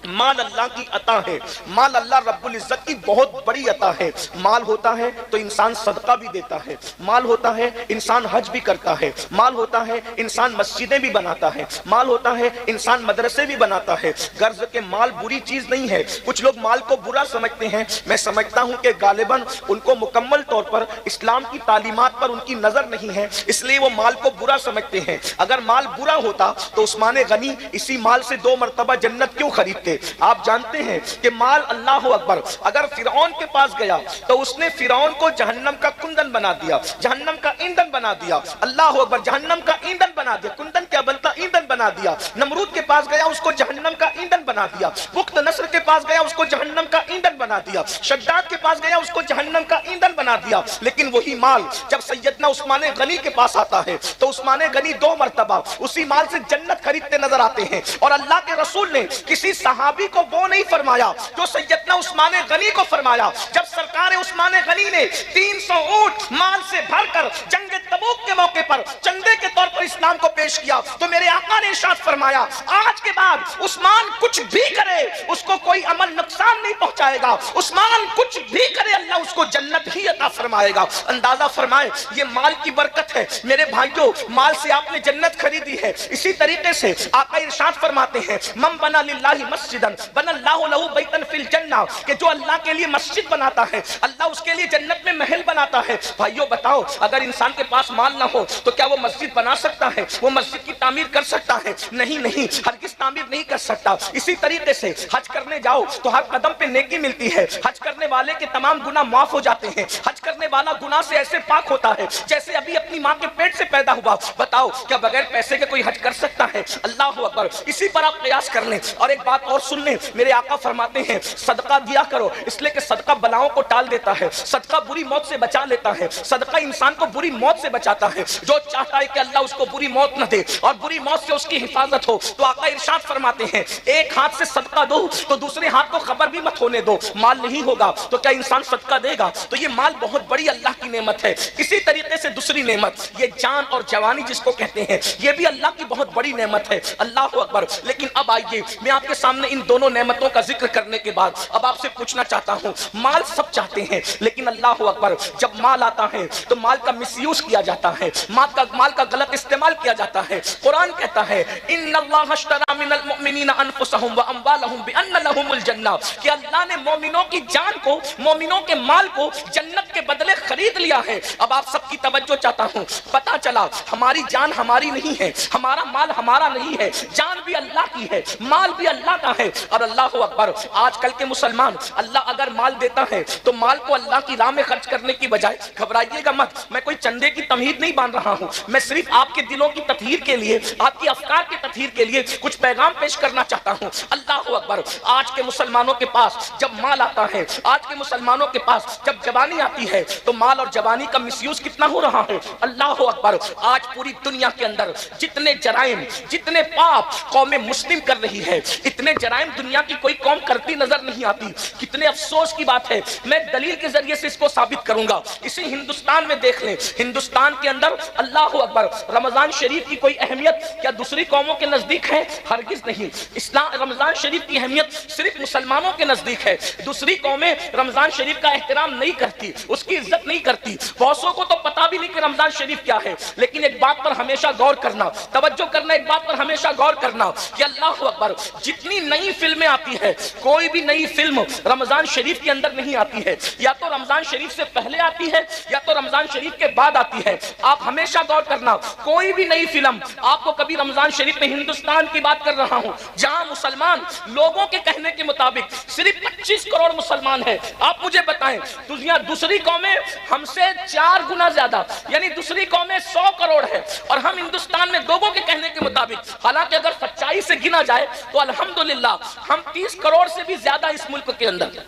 مال اللہ کی عطا ہے. مال اللہ رب العزت کی بہت بڑی عطا ہے. مال ہوتا ہے تو انسان صدقہ بھی دیتا ہے, مال ہوتا ہے انسان حج بھی کرتا ہے, مال ہوتا ہے انسان مسجدیں بھی بناتا ہے, مال ہوتا ہے انسان مدرسے بھی بناتا ہے. غرض کہ مال بری چیز نہیں ہے. کچھ لوگ مال کو برا سمجھتے ہیں. میں سمجھتا ہوں کہ غالباً ان کو مکمل طور پر اسلام کی تعلیمات پر ان کی نظر نہیں ہے, اس لیے وہ مال کو برا سمجھتے ہیں. اگر مال برا ہوتا تو عثمان غنی اسی مال سے 2 مرتبہ جنت کیوں خریدتے؟ آپ جانتے ہیں کہ مال, اللہ اکبر, اگر فرعون کے پاس گیا تو اس نے فرعون کو جہنم کا کندن بنا دیا, جہنم کا ایندھن بنا دیا. اللہ اکبر, جہنم کا ایندھن بنا دیا. کندن کیا بنتا, ایندھن بنا دیا. نمرود کے پاس گیا اس کو جہنم کا ایندھن بنا دیا. بخت نصر کے پاس گیا اس کو جہنم کا ایندھن بنا دیا. شداد کے پاس گیا اس کو جہنم کا ایندھن بنا دیا. لیکن وہی مال جب سیدنا عثمان غنی کے پاس آتا ہے تو عثمان غنی 2 مرتبہ اسی مال سے جنت خریدتے نظر آتے ہیں. اور اللہ کے رسول نے کسی صحابی کو وہ نہیں فرمایا جو سیدنا عثمان غنی کو فرمایا. جب سرکار عثمان غنی نے 300 اونٹ مال سے بھر کر جنگ تبوک کے موقع پر چندے کے طور پر اسلام کو پیش کیا تو میرے آقا نے ارشاد فرمایا آج کے بعد عثمان کچھ بھی کرے اس کو کوئی عمل نقصان نہیں پہنچائے گا. عثمان کچھ بھی کرے اللہ اس کو جنت ہی عطا فرمائے گا. اندازہ فرمائے یہ مال کی برکت ہے. میرے بھائیوں, مال سے آپ نے جنت خریدی ہے. اسی طریقے سے آقا ارشاد فرماتے ہیں من بنا للہ مسجدن بنا اللہ لہ بیتن فی الجنہ, کہ جو اللہ کے لیے مسجد بناتا ہے اللہ اس کے لیے جنت میں محل بناتا ہے. بھائیوں بتاؤ, اگر انسان کے پاس مال نہ ہو تو کیا وہ مسجد بنا سکتا ہے؟ وہ مسجد کی تعمیر کر سکتا ہے؟ نہیں, ہرگز تعمیر نہیں کر سکتا. اسی طریقے سے حج کرنے جاؤ تو ہر قدم پہ نیکی ملتی ہے. حج کرنے والے کے تمام گناہ معاف ہو جاتے ہیں. حج کرنے والا گناہ سے ایسے پاک ہوتا ہے جیسے ابھی اپنی ماں کے پیٹ سے پیدا ہوا. بتاؤ کیا بغیر پیسے کے کوئی حج کر سکتا ہے؟ اللہ اکبر. اسی پر آپ قیاس کر لیں. اور ایک بات اور سن لیں, میرے آقا فرماتے ہیں صدقہ دیا کرو, اس لیے کہ صدقہ بلاؤں کو ٹال دیتا ہے, صدقہ بری موت سے بچا لیتا ہے, صدقہ انسان کو بری موت سے بچاتا ہے. جو چاہتا ہے کہ اللہ اس کو بری موت نہ دے اور بری موت سے اس کی حفاظت ہو تو آقا ارشاد فرماتے ہیں ایک ہاتھ سے صدقہ دو تو دوسرے ہاتھ کو خبر بھی مت ہونے دو. مال نہیں ہوگا تو کیا انسان صدقہ دے گا؟ تو یہ مال بہت بڑی اللہ کی نعمت ہے. اسی طریقے سے دوسری نعمت یہ جان اور جوانی جس کو کہتے ہیں, یہ بھی اللہ کی بہت بڑی نعمت ہے. اللہ اکبر. لیکن اب آئیے میں آپ کے سامنے ان دونوں نعمتوں کا ذکر کرنے کے بعد اب آپ سے پوچھنا چاہتا ہوں, مال سب چاہتے ہیں لیکن اللہ اکبر جب مال آتا ہے تو مال کا مس یوز کیا جاتا ہے, مال کا غلط استعمال کیا جاتا ہے. قرآن کہتا ہے ان اللہ اشتری من المؤمنین انفسهم واموالهم بان لهم الجنہ, کہ اللہ نے مومنوں کی جان کو, مومنوں کے مال کو جنت کے بدلے خرید لیا ہے. اب آپ سب کی توجہ چاہتا ہوں, پتا چلا ہماری جان ہماری نہیں ہے, ہمارا مال ہمارا نہیں ہے, جان بھی اللہ کی ہے, مال بھی اللہ کا ہے. اور اللہ اکبر, آج کل کے مسلمان اللہ اگر مال دیتا ہے تو مال کو اللہ کی راہ میں خرچ کرنے کی بجائے, گھبرائیے گا مت, میں کوئی چندے کی تمہید نہیں باندھ رہا ہوں, میں صرف آپ کے دلوں کی تطہیر کے لیے, آپ کی افکار کی تطہیر کے لیے کچھ پیغام پیش کرنا چاہتا ہوں. اللہ اکبر. آج کے مسلمانوں کے پاس جب مال آتا ہے, آج کے مسلمانوں کے پاس جب جوانی آتی آتی ہے تو مال اور جوانی کا مس یوز کتنا ہو رہا ہے. اللہ اکبر. آج پوری دنیا کے اندر جتنے جرائم، جتنے پاپ قوم مسلم کر رہی ہے، اتنے جرائم دنیا کی کوئی قوم کرتی نظر نہیں آتی. کتنے افسوس کی بات ہے. میں دلیل کے ذریعے سے اس کو ثابت کروں گا. اسی ہندوستان میں دیکھ لیں، ہندوستان کے اندر اللہ اکبر رمضان شریف کی کوئی اہمیت کیا دوسری قوموں کے نزدیک ہے؟ ہرگز نہیں. رمضان شریف کی اہمیت صرف مسلمانوں کے نزدیک ہے. دوسری قومیں رمضان شریف کا احترام نہیں کرتی، اس کی عزت نہیں کرتی. بہتوں کو تو پتا بھی نہیں کہ رمضان شریف کیا ہے. لیکن ایک بات پر ہمیشہ غور کرنا، توجہ کرنا، ایک بات پر ہمیشہ غور کرنا کہ اللہ اکبر جتنی نئی فلمیں آتی ہے، کوئی بھی نئی فلم رمضان شریف کے اندر نہیں آتی ہے. یا تو رمضان شریف سے پہلے آتی ہے یا تو رمضان شریف کے بعد آتی ہے. آپ ہمیشہ غور کرنا، کوئی بھی نئی فلم آپ کو کبھی رمضان شریف میں، ہندوستان کی بات کر رہا ہوں جہاں مسلمان لوگوں کے کہنے کے مطابق صرف 25 کروڑ مسلمان ہیں، آپ مجھے بتائیں دوسری قومیں ہم سے 4 گنا زیادہ، یعنی دوسری قومیں 100 کروڑ ہے اور ہم ہندوستان میں لوگوں کے کہنے کے مطابق، حالانکہ اگر سچائی سے گنا جائے تو الحمدللہ ہم 30 کروڑ سے بھی زیادہ اس ملک کے اندر،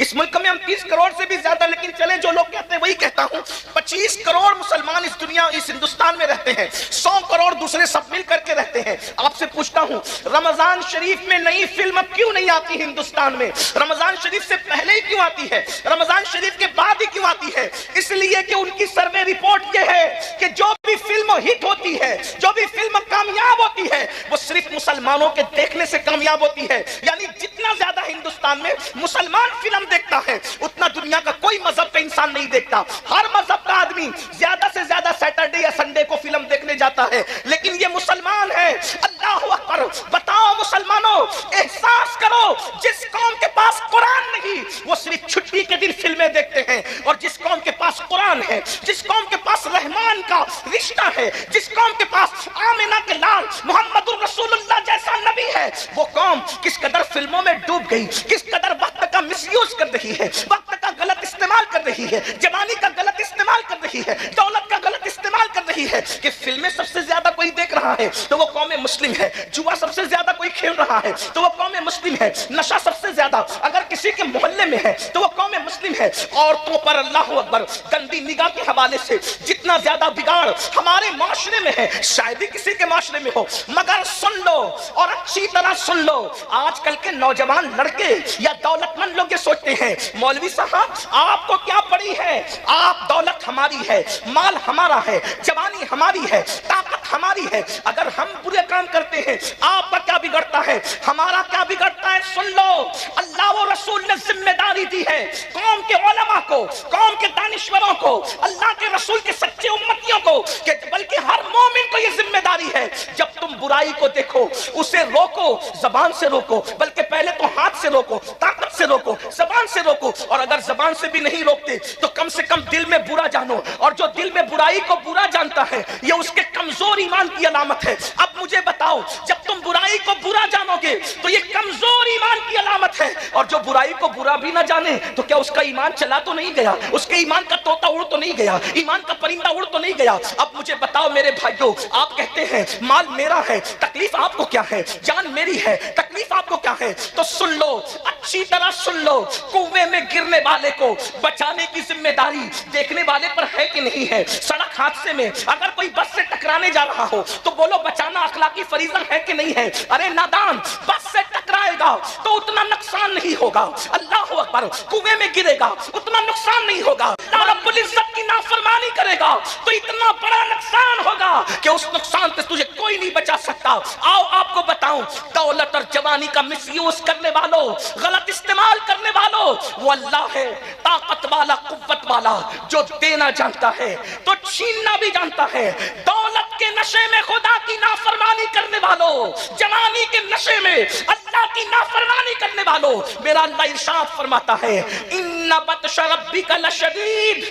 اس ملک میں ہم 30 کروڑ سے بھی زیادہ. لیکن چلیں جو لوگ کہتے ہیں وہی کہتا ہوں، 25 کروڑ مسلمان اس دنیا، اس ہندوستان میں رہتے ہیں، 100 کروڑ دوسرے سب مل کر کے رہتے ہیں. آپ سے پوچھتا ہوں رمضان شریف میں نئی فلم کیوں نہیں آتی ہندوستان میں؟ رمضان شریف سے پہلے ہی کیوں آتی ہے؟ رمضان شریف کے بعد ہی کیوں آتی ہے؟ اس لیے کہ ان کی سروے رپورٹ یہ ہے کہ جو بھی فلم ہٹ ہوتی ہے، جو بھی فلم کامیاب ہوتی ہے، وہ صرف مسلمانوں کے دیکھنے سے کامیاب ہوتی ہے. یعنی جتنا زیادہ ہندوستان میں مسلمان فلم دیکھتا ہے اتنا دنیا کا کوئی مذہب کا انسان نہیں دیکھتا. ہر مذہب کا آدمی زیادہ سے زیادہ سیٹرڈے یا سنڈے کو فلم دیکھنے جاتا ہے، لیکن یہ مسلمان ہے. اللہ اکبر. بتاؤ مسلمانوں، احساس کرو، جس قوم کے پاس قرآن نہیں وہ صرف چھٹی کے دن فلمیں دیکھتے ہیں، اور جس قوم کے پاس قرآن ہے، جس قوم کے پاس رحمان کا رشتہ ہے، جس قوم کے پاس آمنہ کے لال محمد الرسول اللہ جیسا نبی ہے، وہ قوم کس قدر فلموں میں ڈوب گئی، کس قدر وقت کا مس یوز کر رہی ہے، وقت کا غلط استعمال کر رہی ہے، جوانی کا غلط استعمال کر رہی ہے، دولت کا غلط استعمال کر رہی ہے. کہ فلمیں سب سے زیادہ کوئی دیکھ رہا ہے تو وہ قوم مسلم ہے، جوا سب سے زیادہ کوئی کھیل رہا ہے تو وہ قوم مسلم ہے، نشہ سب سے زیادہ اگر کسی کے محلے میں ہے تو وہ قوم مسلم ہے. عورتوں پر اللہ اکبر گندی نگاہ کے حوالے سے جتنا زیادہ بگاڑ ہمارے معاشرے میں ہے شاید ہی کسی کے معاشرے میں ہو. مگر سن لو اور اچھی طرح سن لو، آج کل کے نوجوان لڑکے یا دولت مند لوگ یہ سوچتے ہیں مولوی صاحب آپ کو کیا پڑی ہے، آپ دولت ہماری ہے، مال ہمارا ہے، جوانی ہماری ہے، طاقت ہماری ہے، اگر ہم برے کام کرتے ہیں آپ کا کیا بگڑتا ہے، ہمارا کیا بگڑتا ہے. سن لو، اللہ و رسول نے ذمہ داری دی ہے قوم کے علماء کو، قوم کے دانشوروں کو، اللہ کے رسول کے سچے امتیوں کو، کہ بلکہ ہر مومن کو یہ ذمہ داری ہے جب تم برائی کو دیکھو اسے روکو، زبان سے روکو، بلکہ پہلے تو ہاتھ سے روکو، طاقت سے روکو، زبان سے روکو، اور اگر زبان سے بھی نہیں روکتے تو کم سے کم دل میں برا جانو. اور جو دل میں برائی کو برا جانتا ہے یہ اس کے کمزور ایمان کی علامت ہے. اب مجھے بتاؤ، جب تم برائی کو برا جانو گے تو یہ کمزور ایمان کی علامت ہے، اور جو برائی کو برا بھی نہ جانے تو کیا اس کا ایمان چلا تو نہیں گیا، اس کے ایمان کا طوطا اڑ تو نہیں گیا، ایمان کا پرندہ اڑ تو نہیں گیا. اب مجھے بتاؤ میرے بھائیوں، آپ کہتے ہیں مال میرا ہے، تکلیف آپ کو کیا ہے، جان میری ہے، تکلیف آپ کو کیا ہے. تو سن لو، اچھی طرح سن لو، کنویں میں گرنے والے کو بچانے کی ذمہ داری دیکھنے والے پر ہے کہ نہیں ہے. سڑک حادثے میں اگر کوئی بس سے ٹکرانے جا رہا ہو تو بولو بچانا اخلاقی فریضہ ہے کہ نہیں ہے. ارے نادان، بس سے ٹکرائے گا تو اتنا نقصان نہیں ہوگا، اللہ اکبر، کنویں میں گرے گا اتنا نقصان نہیں ہوگا، رب العزت کی نافرمانی کرے گا تو اتنا بڑا نقصان ہوگا کہ اس نقصان سے تجھے کوئی نہیں بچا سکتا. آؤ آپ کو بتاؤں، دولت اور جوانی کا مس یوز کرنے والوں، غلط استعمال کرنے والوں، وہ اللہ ہے طاقت والا، قوت والا، جو دینا جانتا ہے تو چھیننا بھی جانتا ہے. دولت کے نشے میں خدا کی نافرمانی کرنے والوں، جوانی کے نشے میں اللہ کی نافرمانی کرنے والوں، میرا اللہ ارشاد فرماتا ہے ان بطش ربک لشدید،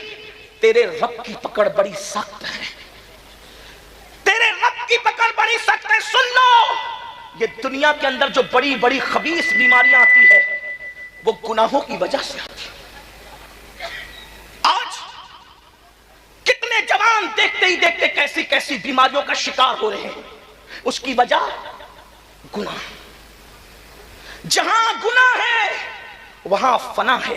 تیرے رب کی پکڑ بڑی سخت ہے، تیرے رب کی پکڑ بڑی سخت ہے. سن لو، یہ دنیا کے اندر جو بڑی بڑی خبیث بیماریاں آتی ہے وہ گناہوں کی وجہ سے آتی ہے. آج کتنے جوان دیکھتے ہی دیکھتے کیسی کیسی بیماریوں کا شکار ہو رہے ہیں، اس کی وجہ گناہ. جہاں گناہ ہے وہاں فنا ہے،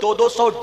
200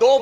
2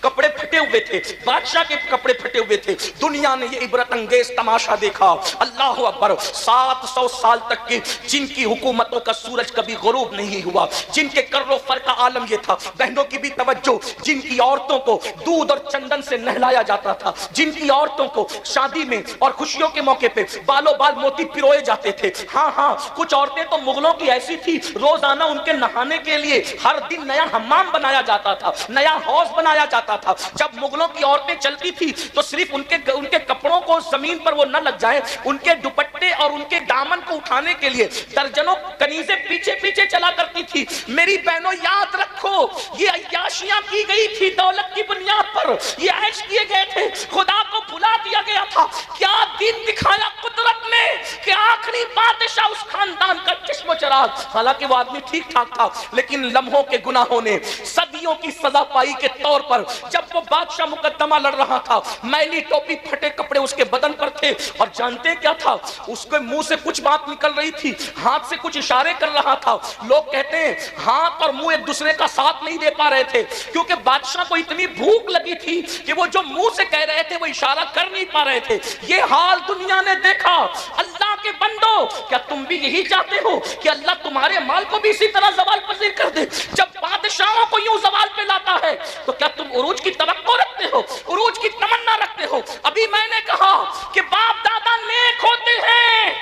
کپڑے پھٹے ہوئے تھے, بادشاہ کے کپڑے پھٹے ہوئے تھے. دنیا نے یہ عبرت انگیز تماشا دیکھا. اللہ اکبر. 700 سال تک کی جن کی حکومتوں کا سورج کبھی غروب نہیں ہوا, جن کے کر و فر کا عالم یہ تھا. بہنوں کی بھی توجہ, جن کی عورتوں کو دودھ اور چندن سے نہلایا جاتا تھا, جن کی عورتوں کو شادی میں اور خوشیوں کے موقع پہ بالوں بال موتی پروئے جاتے تھے. ہاں کچھ عورتیں تو مغلوں کی ایسی تھی, روزانہ ان کے نہانے کے لیے ہر دن نیا حمام بنایا جاتا تھا, نیا حوض بنایا جاتا تھا. جب مغلوں کی عورتیں چلتی تھی تو صرف ان کے کپڑوں کو زمین پر وہ نہ لگ جائے, ان کے دوپٹے اور ان کے دامن کو اٹھانے کے لیے درجنوں کنیزیں پیچھے پیچھے چلا کرتی تھی. میری بہنوں یاد رکھو, یہ عیاشیاں کی گئی تھی دولت کی بنیاد پر, یہ عیش کیے گئے تھے, خدا کو بھلا دیا گیا تھا. کیا دن دکھایا قدرت نے کہ آخری بادشاہ اس خاندان کا چشم و چراغ. حالانکہ وہ آدمی ٹھیک ٹھاک تھا, لیکن لمحوں کے گناہوں نے صدیوں کی سزا پائی کے طور پر جب وہ بادشاہ مقدمہ لڑ رہا تھا, میلی ٹوپی پھٹے کپڑے اس کے بدن پر تھے, اور جانتے کیا تھا, اس کے منہ سے کچھ بات نکل رہی تھی, ہاتھ سے کچھ اشارے کر رہا تھا. لوگ کہتے ہیں ہاتھ اور منہ ایک دوسرے کا ساتھ نہیں دے پا رہے تھے, کیونکہ بادشاہ کو اتنی بھوک لگی تھی کہ وہ جو منہ سے کہہ رہے تھے وہ اشارہ کر نہیں پا رہے تھے. یہ حال دنیا نے دیکھا. اللہ کے بندو, کیا تم بھی یہی چاہتے ہو کہ اللہ تمہارے مال کو بھی اسی طرح زوال پذیر کر دے؟ جب بادشاہوں کو یوں زوال پہ لاتا ہے تو کیا تم عروج کی توقع رکھتے ہو, عروج کی تمنا رکھتے ہو؟ ابھی میں نے کہا کہ باپ دادا نیک ہوتے ہیں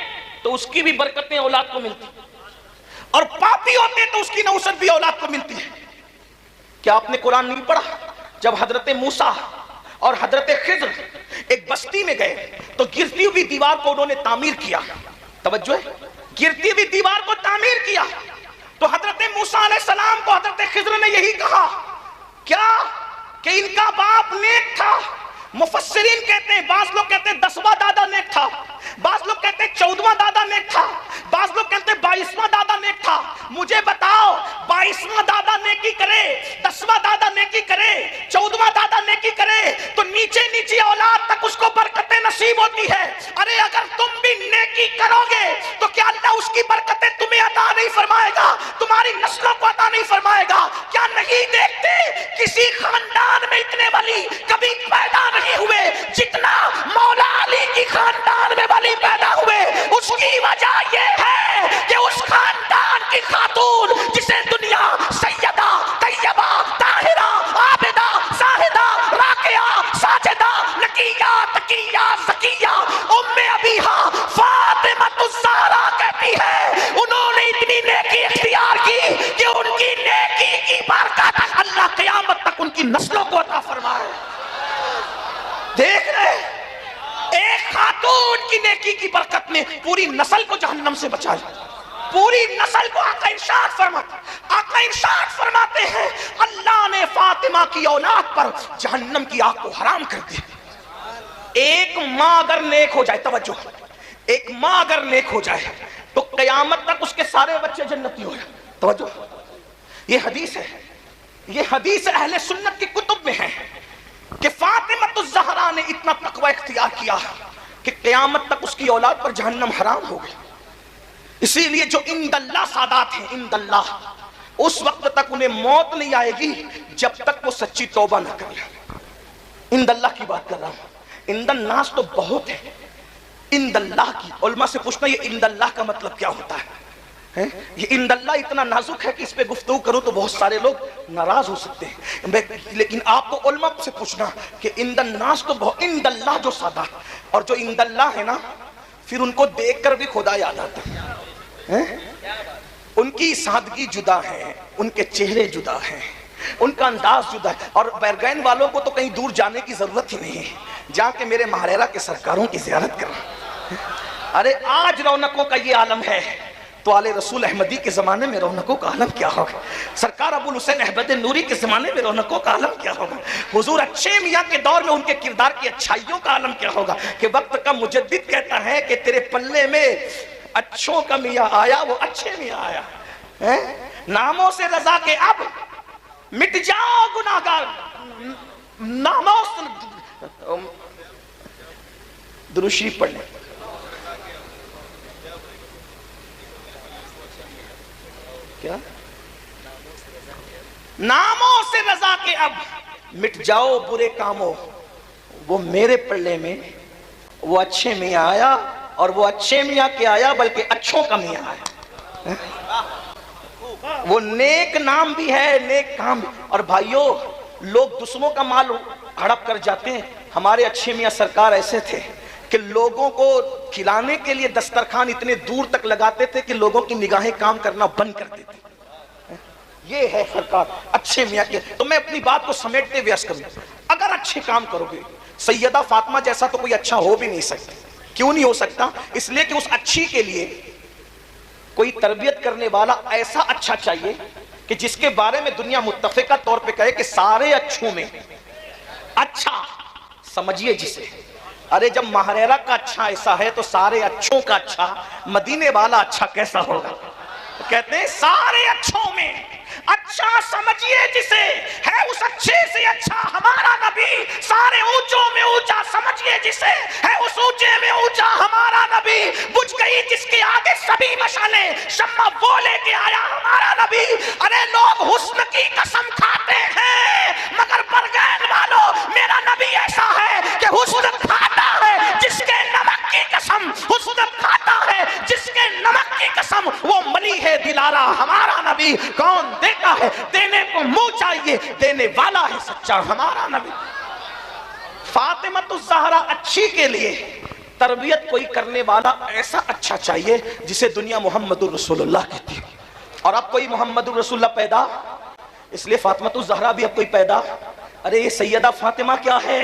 تو اس کی بھی برکتیں اولاد کو ملتی, اور پاپی ہوتے تو اس کی نوسط بھی اولاد کو ملتی ہے. کیا آپ نے قرآن نہیں پڑھا؟ جب حضرت موسیٰ اور حضرت خضر ایک بستی میں گئے تو گرتی ہوئی دیوار کو انہوں نے تعمیر کیا. توجہ ہے, گرتی ہوئی دیوار کو تعمیر کیا. تو حضرت موسیٰ علیہ السلام کو حضرت خضر نے یہی کہا, کیا کہ ان کا باپ نیک تھا. مفسرین کہتے ہیں, بعض لوگ کہتے ہیں 10واں دادا نیک تھا, بعض لوگ کہتے ہیں 14واں دادا نیک تھا, بعض لوگ کہتے ہیں 22واں دادا نیک تھا. مجھے بتاؤ, 22واں دادا نیکی کرے, 10واں دادا نیکی کرے, 14واں دادا نیکی کرے تو نیچے نیچے اولاد تک اس کو برکتیں نصیب ہوتی ہے. ارے اگر تم بھی نیکی کرو گے تو کیا اللہ اس کی برکتیں تمہیں عطا نہیں فرمائے گا, تمہاری نسلوں کو عطا نہیں فرمائے گا؟ کیا نہیں دیکھتے کسی خاندان میں اتنے ولی کبھی پیدا نہیں ہوئے جتنا مولا علی کی خاندان میں ولی پیدا ہوئے؟ اس کی وجہ یہ ہے کہ اس خاندان کی خاتون جسے دنیا سیدہ طیبہ طاہرہ عابدہ زاہدہ راکعہ ساجدہ نقیہ تقیہ زکیہ ام ابیہا فاطمہ الزہرا کہتی ہے, انہوں نے اتنی نیکی اختیار کی کہ ان کی نیکی کی برکت اللہ قیامت تک ان کی نسلوں کو عطا فرمائے. دیکھ رہے, ایک خاتون کی نیکی کی برکت نے پوری نسل کو جہنم سے بچایا, پوری نسل کو. آقا ارشاد فرماتے ہیں اللہ نے فاطمہ کی اولاد پر جہنم کی آگ کو حرام کر دیا. ایک ماں اگر نیک ہو جائے, توجہ, ایک ماں اگر نیک ہو جائے تو قیامت تک اس کے سارے بچے جنتی ہو جائیں. توجہ, یہ حدیث ہے, یہ حدیث اہل سنت کی کتب میں ہے کہ فاطمہ الزہرا نے اتنا تقوی اختیار کیا کہ قیامت تک اس کی اولاد پر جہنم حرام ہو گئی. اسی لیے جو عند اللہ سادات ہیں, عند اللہ, اس وقت تک انہیں موت نہیں آئے گی جب تک وہ سچی توبہ نہ کر لیں. عند اللہ کی بات کر رہا ہوں, عند الناس تو بہت ہے, عند اللہ کی. علماء سے پوچھنا یہ عند اللہ کا مطلب کیا ہوتا ہے. یہ عند اللہ اتنا نازک ہے کہ اس پہ گفتگو کروں تو بہت سارے لوگ ناراض ہو سکتے ہیں, لیکن آپ کو علماء سے پوچھنا کہ عند الناس تو بہت, عند اللہ جو سادات, اور جو عند اللہ ہے نا, پھر ان کو دیکھ کر بھی خدا یاد آتا ہے. ان کی سادگی جدا ہے, ان کے چہرے جدا ہیں, ان کا انداز جدا ہے. اور بیرگین والوں کو تو کہیں دور جانے کی ضرورت ہی نہیں ہے, جا کے میرے ماہریرہ کے سرکاروں کی زیارت کرنا. ارے آج رونقوں کا یہ عالم ہے تو آل رسول احمدی کے زمانے میں رونقوں کا عالم کیا ہوگا, سرکار ابو الحسین احمد نوری کے زمانے میں رونقوں کا عالم کیا ہوگا, حضور اچھے میاں کے دور میں ان کے کردار کی اچھائیوں کا عالم کیا ہوگا. کہ وقت کا مجدد کہتا ہے کہ تیرے پلے میں اچھوں کا میاں آیا, وہ اچھے میاں آیا. ناموں سے رضا کے اب مٹ جاؤ گناہگار, ناموں سے درود شریف پڑھ لیں. کیا ناموں سے رضا کے اب مٹ جاؤ برے کاموں، وہ میرے پلے میں وہ اچھے میاں آیا، اور وہ اچھے میاں کے آیا بلکہ اچھوں کا میاں آیا، وہ نیک نام بھی ہے نیک کام بھی۔ اور بھائیوں، لوگ دوسروں کا مال ہڑپ کر جاتے ہیں، ہمارے اچھے میاں سرکار ایسے تھے کہ لوگوں کو کھلانے کے لیے دسترخوان اتنے دور تک لگاتے تھے کہ لوگوں کی نگاہیں کام کرنا بند کر دیتی۔ یہ ہے سرکار اچھے میاں کے۔ تو میں اپنی بات کو سمیٹتے ہوئے عرض کروں، اگر اچھے کام کرو گے، سیدہ فاطمہ جیسا تو کوئی اچھا ہو بھی نہیں سکتا۔ کیوں نہیں ہو سکتا؟ اس لیے کہ اس اچھی کے لیے کوئی تربیت کرنے والا ایسا اچھا چاہیے کہ جس کے بارے میں دنیا متفقہ طور پہ کہے کہ سارے اچھوں میں اچھا سمجھیے جسے۔ ارے جب مہریرہ کا اچھا ایسا ہے تو سارے اچھوں کا اچھا مدینے والا اچھا کیسا ہوگا؟ کہتے ہیں سارے اچھوں میں اچھا سمجھیے جسے، ہے اس اچھے سے اچھا ہمارا نبی، سارے اونچوں میں اونچا سمجھیے جسے، ہے اس اونچے میں اونچا ہمارا نبی، بجھ گئی جس کے آگے سبھی مشعلیں، شمع وہ لے کے آیا ہمارا نبی۔ ارے لوگ حسن کی قسم کھاتے ہیں، مگر برگین والوں میرا نبی ایسا ہے کہ حسن کھاتا ہے جس کے نمک کی قسم، حسن کھاتا ہے جس کے نمک کی قسم، وہ ملی ہے دلارا ہمارا نبی۔ کون دیتا ہے؟ دینے کو منہ چاہیے، دینے والا ہے سچا ہمارا نبی۔ فاطمہ الزہرا اچھی کے لیے تربیت کوئی کرنے والا ایسا اچھا چاہیے جسے دنیا محمد الرسول اللہ کہتی ہے۔ اور اب کوئی محمد الرسول اللہ پیدا، اس لیے فاطمہ الزہرا بھی اب کوئی پیدا۔ ارے یہ سیدہ فاطمہ کیا ہے؟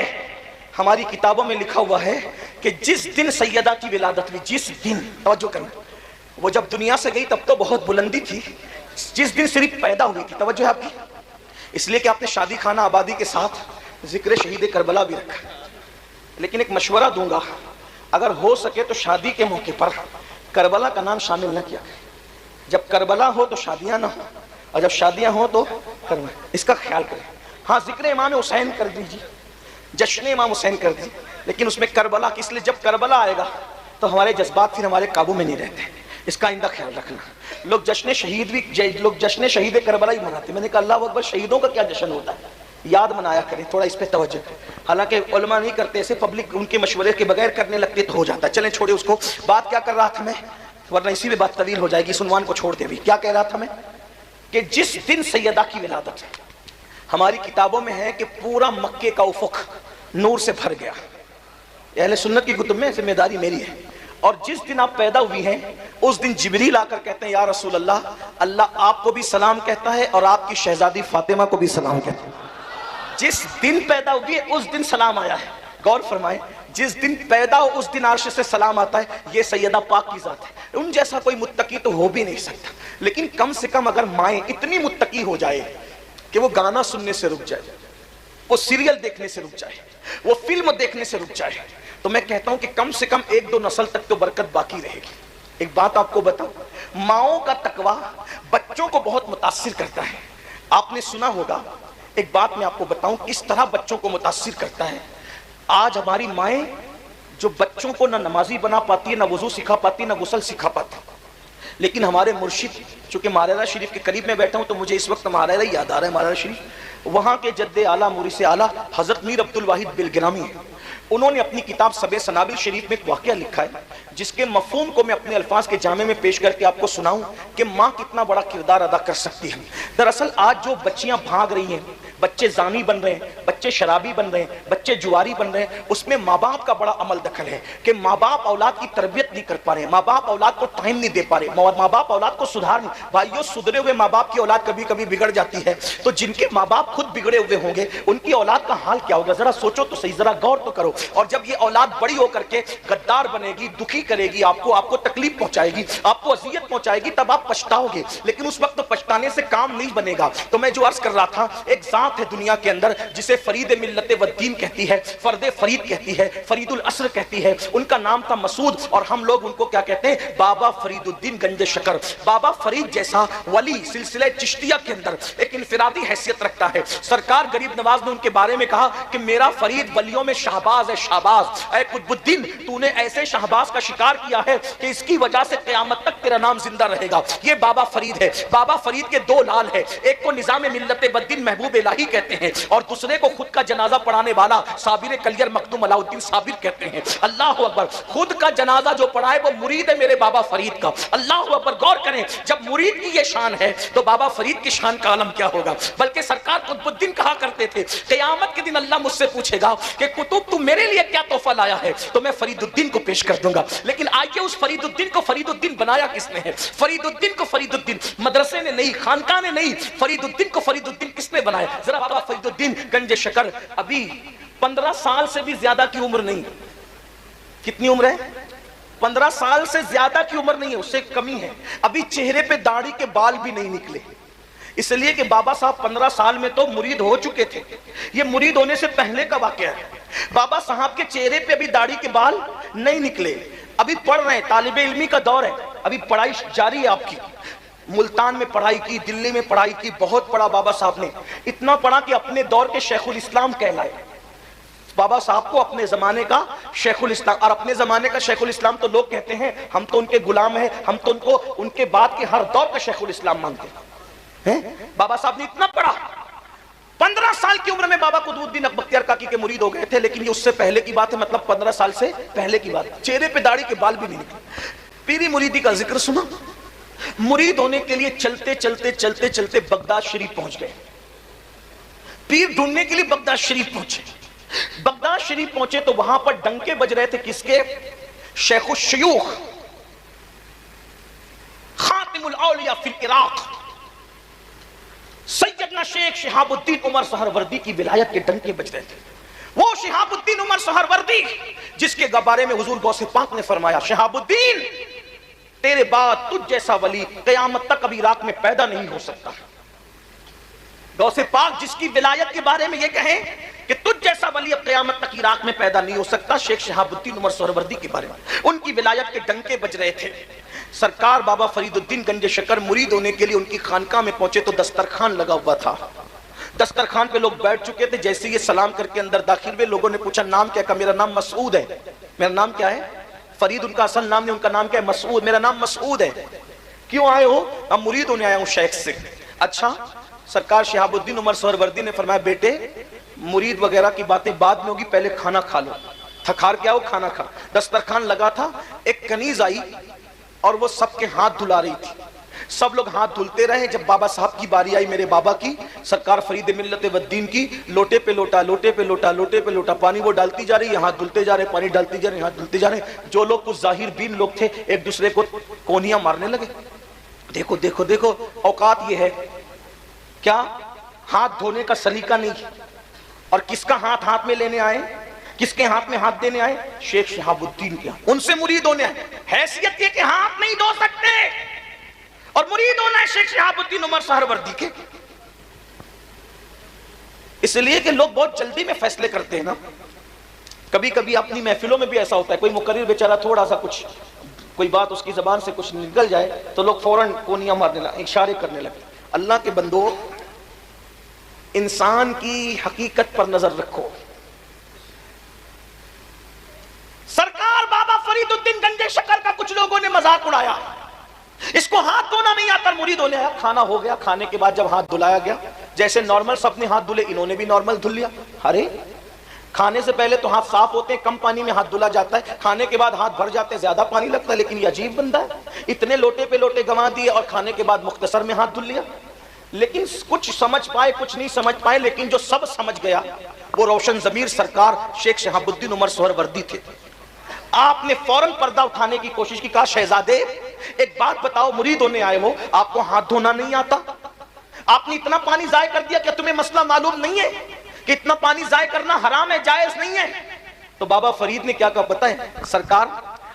ہماری کتابوں میں لکھا ہوا ہے کہ جس دن سیدہ کی ولادت ہوئی، جس دن، توجہ کرنا، وہ جب دنیا سے گئی تب تو بہت بلندی تھی، جس دن صرف پیدا ہوئی تھی، توجہ ہے آپ کی، اس لیے کہ آپ نے شادی خانہ آبادی کے ساتھ ذکر شہید کربلا بھی رکھا۔ لیکن ایک مشورہ دوں گا، اگر ہو سکے تو شادی کے موقع پر کربلا کا نام شامل نہ کیا کریں۔ جب کربلا ہو تو شادیاں نہ ہو، اور جب شادیاں ہوں تو کربلا، اس کا خیال کریں۔ ہاں ذکر امام حسین کر دیجیے، جشن امام حسین کر دیجیے، لیکن اس میں کربلا کی، اس لیے جب کربلا آئے گا تو ہمارے جذبات پھر ہمارے قابو میں نہیں رہتے، اس کا آئندہ خیال رکھنا۔ لوگ جشن شہید بھی، لوگ جشن شہید کربلا ہی مناتے ہیں۔ میں نے کہا اللہ اکبر، شہیدوں کا کیا جشن ہوتا ہے؟ یاد منایا کریں، تھوڑا اس پہ توجہ کریں۔ حالانکہ علماء نہیں کرتے ایسے، پبلک ان کے مشورے کے بغیر کرنے لگتے تو ہو جاتا ہے۔ چلیں چھوڑے اس کو۔ بات کیا کر رہا تھا میں، ورنہ اسی میں بات طویل ہو جائے گی، اس عنوان کو چھوڑ دے بھی۔ کیا کہہ رہا تھا میں کہ جس دن سیدہ کی ولادت، ہماری کتابوں میں ہے کہ پورا مکے کا افق نور سے بھر گیا۔ اہل سنت کی کتب میں ذمہ داری میری ہے۔ اور جس دن آپ پیدا ہوئی ہیں اس دن جبریل آ کر کہتے ہیں یا رسول اللہ، اللہ آپ کو بھی سلام کہتا ہے اور آپ کی شہزادی فاطمہ کو بھی سلام کہتا ہے۔ جس دن پیدا ہوئی ہے اس دن سلام آیا ہے۔ غور فرمائیں، جس دن پیدا ہو اس دن عرش سے سلام آتا ہے۔ یہ سیدہ پاک کی ذات ہے، ان جیسا کوئی متقی تو ہو بھی نہیں سکتا، لیکن کم سے کم اگر مائیں اتنی متقی ہو جائے کہ وہ گانا سننے سے رک جائے، وہ سیریل دیکھنے سے رک جائے، وہ فلم دیکھنے سے رک جائے، تو میں کہتا ہوں کہ کم سے کم 1-2 نسل تک تو برکت باقی رہے گی۔ ایک بات آپ کو بتاؤں، ماؤں کا تقویٰ بچوں کو بہت متاثر کرتا ہے۔ آپ نے سنا ہوگا، ایک بات میں آپ کو بتاؤں کس طرح بچوں کو متاثر کرتا ہے۔ آج ہماری مائیں جو بچوں کو نہ نمازی بنا پاتی ہے، نہ وضو سکھا پاتی، نہ غسل سکھا پاتی، لیکن ہمارے مرشد، چونکہ مہریرہ شریف کے قریب میں بیٹھا ہوں تو مجھے اس وقت مہریرہ یاد آ رہا ہے، مہریرہ شریف، وہاں کے جد اعلیٰ مورث اعلیٰ حضرت میر عبدالواحد بلگرامی ہیں۔ انہوں نے اپنی کتاب سبع سنابل شریف میں ایک واقعہ لکھا ہے جس کے مفہوم کو میں اپنے الفاظ کے جامع میں پیش کر کے آپ کو سناؤں کہ ماں کتنا بڑا کردار ادا کر سکتی ہے۔ دراصل آج جو بچیاں بھاگ رہی ہیں، بچے زانی بن رہے ہیں، بچے شرابی بن رہے ہیں، بچے جواری بن رہے ہیں، اس میں ماں باپ کا بڑا عمل دخل ہے کہ ماں باپ اولاد کی تربیت نہیں کر پا رہے ہیں، ماں باپ اولاد کو ٹائم نہیں دے پا رہے، ماں باپ اولاد کو سدھار نہیں۔ بھائیو، سدھرے ہوئے ماں باپ کی اولاد کبھی کبھی بگڑ جاتی ہے، تو جن کے ماں باپ خود بگڑے ہوئے ہوں گے ان کی اولاد کا حال کیا ہوگا؟ ذرا سوچو تو صحیح، ذرا غور تو کرو۔ اور جب یہ اولاد بڑی ہو کر کے غدار بنے گی، دکھی کرے گی، آپ کو تکلیف پہنچائے گی، آپ کو اذیت پہنچائے گی، تب آپ پچھتاؤ گے، لیکن اس وقت تو پچھتانے سے کام نہیں بنے گا۔ تو میں جو عرض کر رہا تھا، ایک ذات ہے دنیا کے اندر جسے فرید ملت و دین کہتی ہے، فرد فرید کہتی ہے، فرید العصر کہتی ہے۔ ان کا نام تھا مسعود، اور ہم لوگ ان کو کیا کہتے ہیں؟ بابا فرید الدین گنج شکر۔ بابا فرید جیسا ولی سلسلہ چشتیہ کے اندر ایک انفرادی حیثیت رکھتا ہے۔ سرکار غریب نواز نے ان کے بارے میں کہا کہ میرا فرید ولیوں میں شہباز ہے، شہباز۔ اے قطب الدین، تو نے ایسے شہباز کا شکار کیا ہے کہ اس کی وجہ سے قیامت تک تیرا نام زندہ رہے گا۔ یہ بابا فرید ہے۔ بابا فرید کے 2 لال ہیں، ایک کو نظام ملت و دین محبوب الہی کہتے ہیں اور دوسرے کو خود کا جنازہ پڑھانے والا صابر کلیر مخدوم علاء الدین صابر کہتے ہیں اللہ اکبر، خود کا جنازہ جو پڑھائے وہ مرید ہے میرے بابا فرید کا. اللہ اکبر. غور کریں، جب مرید کی یہ شان ہے تو بابا فرید کی شان کا عالم کیا ہوگا. بلکہ سرکار قطب الدین کہا کرتے تھے قیامت کے دن اللہ مجھ سے پوچھے گا کہ کتب تو میرے لیے کیا تحفہ لایا ہے تو میں فرید الدین کو پیش کر دوں گا. لیکن آئیے اس فرید الدین کو فرید الدین بنایا کس نے ہے؟ فرید الدین کو فرید الدین مدرسے نے نہیں، خانقاہ نے نہیں، فرید الدین کو فرید الدین کس نے بنایا؟ ذرا بابا فرید الدین گنج شکر ابھی 15 سال سے بھی زیادہ کی عمر نہیں. کتنی عمر ہے؟ 15 سال سے زیادہ کی عمر نہیں ہے، اس سے کمی ہے. ابھی چہرے پہ داڑھی کے بال بھی نہیں نکلے، اس لیے کہ بابا صاحب 15 سال میں تو مرید ہو چکے تھے. یہ مرید ہونے سے پہلے کا واقعہ ہے. بابا صاحب کے چہرے پہ ابھی داڑھی کے بال نہیں نکلے، ابھی پڑھ رہے ہیں، طالب علمی کا دور ہے، ابھی پڑھائی جاری ہے آپ کی. ملتان میں پڑھائی کی، دلی میں پڑھائی کی، بہت پڑھا بابا صاحب نے. اتنا پڑھا کہ اپنے دور کے شیخ الاسلام کہلائے. بابا صاحب کو اپنے زمانے کا شیخ الاسلام، اور اپنے زمانے کا شیخ الاسلام تو لوگ کہتے ہیں ہم تو ان کے غلام ہیں، ہم تو ان کو ان کے بعد کے ہر دور کا شیخ الاسلام مانتے ہیں. بابا صاحب نے اتنا پڑھا، 15 سال کی عمر میں بابا قطب الدین بختیار کاکی کے مرید ہو گئے تھے. لیکن یہ اس سے پہلے کی بات ہے، مطلب 15 سال سے پہلے کی بات. چہرے پہ داڑھی کے بال بھی نہیں نکلے. پیری مریدی کا ذکر سنا. مرید ہونے کے لیے چلتے چلتے چلتے چلتے بغداد شریف پہنچ گئے. پیر ڈھونڈنے کے لیے بغداد شریف پہنچے. بغداد شریف پہنچے تو وہاں پر ڈنکے بج رہے تھے کس کے؟ شیخ الشیوخ خاتم الاولیاء فی العراق سیدنا شیخ شہاب الدین عمر سہروردی کی ولایت کے ڈنکے بج رہے تھے. وہ شہاب الدین عمر سہروردی جس کے بارے میں حضور غوث پاک نے فرمایا شہاب الدین تیرے بعد تجھ جیسا ولی قیامت تک ابھی عراق میں پیدا نہیں ہو سکتا. غوث پاک جس کی ولایت کے بارے میں یہ کہیں کہ تجھ جیسا ولی اب قیامت تک عراق میں پیدا نہیں ہو سکتا، شیخ شہاب الدین عمر سہروردی کے بارے میں ان کی ولایت کے ڈنکے بج رہے تھے. سرکار بابا فرید الدین گنج شکر مرید ہونے کے لیے ان کی خانقاہ میں پہنچے تو دسترخوان لگا ہوا تھا. دسترخوان پہ لوگ بیٹھ چکے تھے. جیسے یہ سلام کر کے اندر داخل ہوئے لوگوں نے پوچھا نام کیا؟ کہا میرا نام مسعود ہے. میرا نام کیا ہے؟ فرید ان کا اصل نام نہیں، ان کا نام کیا ہے؟ مسعود. میرا نام مسعود ہے. کیوں آئے ہو؟ اب مرید ہونے آیا ہوں شیخ سے. اچھا. سرکار شہاب الدین عمر سہروردی نے فرمایا بیٹے مرید وغیرہ کی باتیں بعد میں ہوگی، پہلے کھانا کھا لو. تھکار کیا ہو؟ کھانا کھا. دسترخوان لگا تھا. ایک کنیز آئی اور وہ سب کے ہاتھ دھلا رہی تھی. سب لوگ ہاتھ دھلتے رہے. جب بابا صاحب کی باری آئی میرے بابا کی، سرکار فرید ملت والدین کی، لوٹے پہ لوٹا لوٹے پہ لوٹا لوٹے پہ لوٹا پانی وہ ڈالتی جا رہی ہے، ہاتھ دھلتے جا رہے، پانی ڈالتی جا رہے، ہاتھ دھلتے جا رہے. جو لوگ کچھ ظاہر بین لوگ تھے ایک دوسرے کو کونیاں مارنے لگے. دیکھو دیکھو دیکھو اوقات یہ ہے کیا ہاتھ دھونے کا سلیقہ نہیں. اور کس کا ہاتھ ہاتھ میں لینے آئے؟ کس کے ہاتھ میں ہاتھ دینے آئے؟ شیخ شہاب الدین کے. ان سے مرید ہونے آئے. حیثیت یہ کہ ہاتھ نہیں دھو سکتے اور مرید ہونا ہے شیخ شہاب الدین عمر سہروردی کے. اس لیے کہ لوگ بہت جلدی میں فیصلے کرتے ہیں نا. کبھی کبھی اپنی محفلوں میں بھی ایسا ہوتا ہے، کوئی مقرر بیچارہ تھوڑا سا کچھ کوئی بات اس کی زبان سے کچھ نکل جائے تو لوگ فوراً کونیاں مارنے لگے، اشارے کرنے لگے. اللہ کے بندو انسان کی حقیقت پر نظر رکھو. سرکار بابا فرید الدین گنج شکر کا کچھ لوگوں نے مذاق اڑایا. اس کو ہاتھ دھونا نہیں آتا، مرید ہونے آیا. کھانا ہو گیا، کھانے کے بعد جب ہاتھ دھلایا گیا جیسے نارمل سب نے ہاتھ دھلے انہوں نے بھی نارمل دھل لیا. ارے کھانے سے پہلے تو ہاتھ صاف ہوتے ہیں، کم پانی میں ہاتھ دھلا جاتا ہے. کھانے کے بعد ہاتھ بھر جاتے ہیں، زیادہ پانی لگتا ہے. لیکن یہ عجیب بندہ ہے، اتنے لوٹے پہ لوٹے گنوا دیے اور کھانے کے بعد مختصر میں ہاتھ دھل لیا. لیکن کچھ سمجھ پائے کچھ نہیں سمجھ پائے. لیکن جو سب سمجھ گیا وہ روشن ضمیر سرکار شیخ شہاب الدین عمر سہروردی تھے. آپ نے فوراً پردہ اٹھانے کی کوشش کی. کہا شہزادے ایک بات بتاؤ، مرید ہونے آئے ہو، آپ کو ہاتھ دھونا نہیں آتا؟ آپ نے اتنا پانی ضائع کر دیا. کیا تمہیں مسئلہ معلوم نہیں ہے کہ اتنا پانی ضائع کرنا حرام ہے، جائز نہیں ہے؟ تو بابا فرید نے کیا کہا پتہ ہے؟ سرکار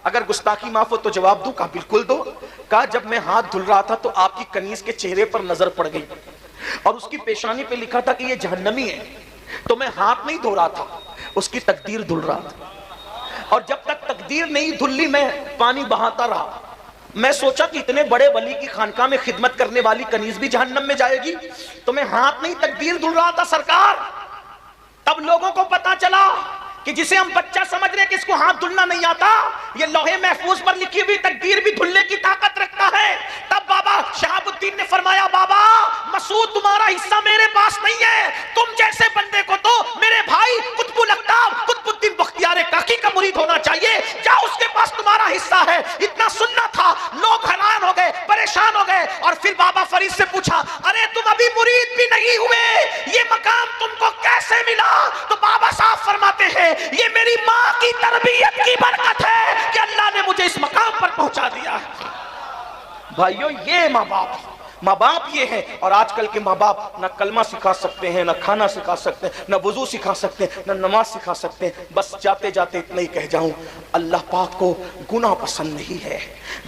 اگر گستاخی معاف ہو تو جواب دوں. کہا بالکل دو. کہا جب میں ہاتھ دھل رہا تھا تو آپ کی کنیز کے چہرے پر نظر پڑ گئی اور اس کی پیشانی پہ لکھا تھا کہ یہ جہنمی ہے. تو میں ہاتھ نہیں دھو رہا تھا، اس کی تقدیر دھل رہا تھا. اور جب تک تقدیر نہیں دھلی میں پانی بہاتا رہا. میں سوچا کہ اتنے بڑے ولی کی خانقاہ میں خدمت کرنے والی کنیز بھی جہنم میں جائے گی، تو میں ہاتھ نہیں تقدیر دھل رہا تھا سرکار. تب لوگوں کو پتا چلا کہ جسے ہم بچہ سمجھ رہے کہ اس کو ہاتھ دھلنا نہیں آتا، یہ لوہے محفوظ پر لکھی ہوئی تقدیر بھی دھلنے کی طاقت رکھتا ہے. تب بابا شہاب الدین نے فرمایا بابا مسعود تمہارا حصہ میرے پاس نہیں ہے، تم جیسے بندے کو تو ہے, یہ میری ماں کی تربیت کی برکت ہے کہ اللہ نے مجھے اس مقام پر پہنچا دیا ہے. بھائیو یہ ماں باپ یہ ہے. اور آج کل کے ماں باپ نہ کلمہ سکھا سکتے ہیں, نہ کھانا سکھا سکتے ہیں, نہ وضو سکھا سکتے ہیں, نہ نماز سکھا سکتے ہیں. بس جاتے جاتے اتنا ہی کہہ جاؤں, اللہ پاک کو گناہ پسند نہیں ہے.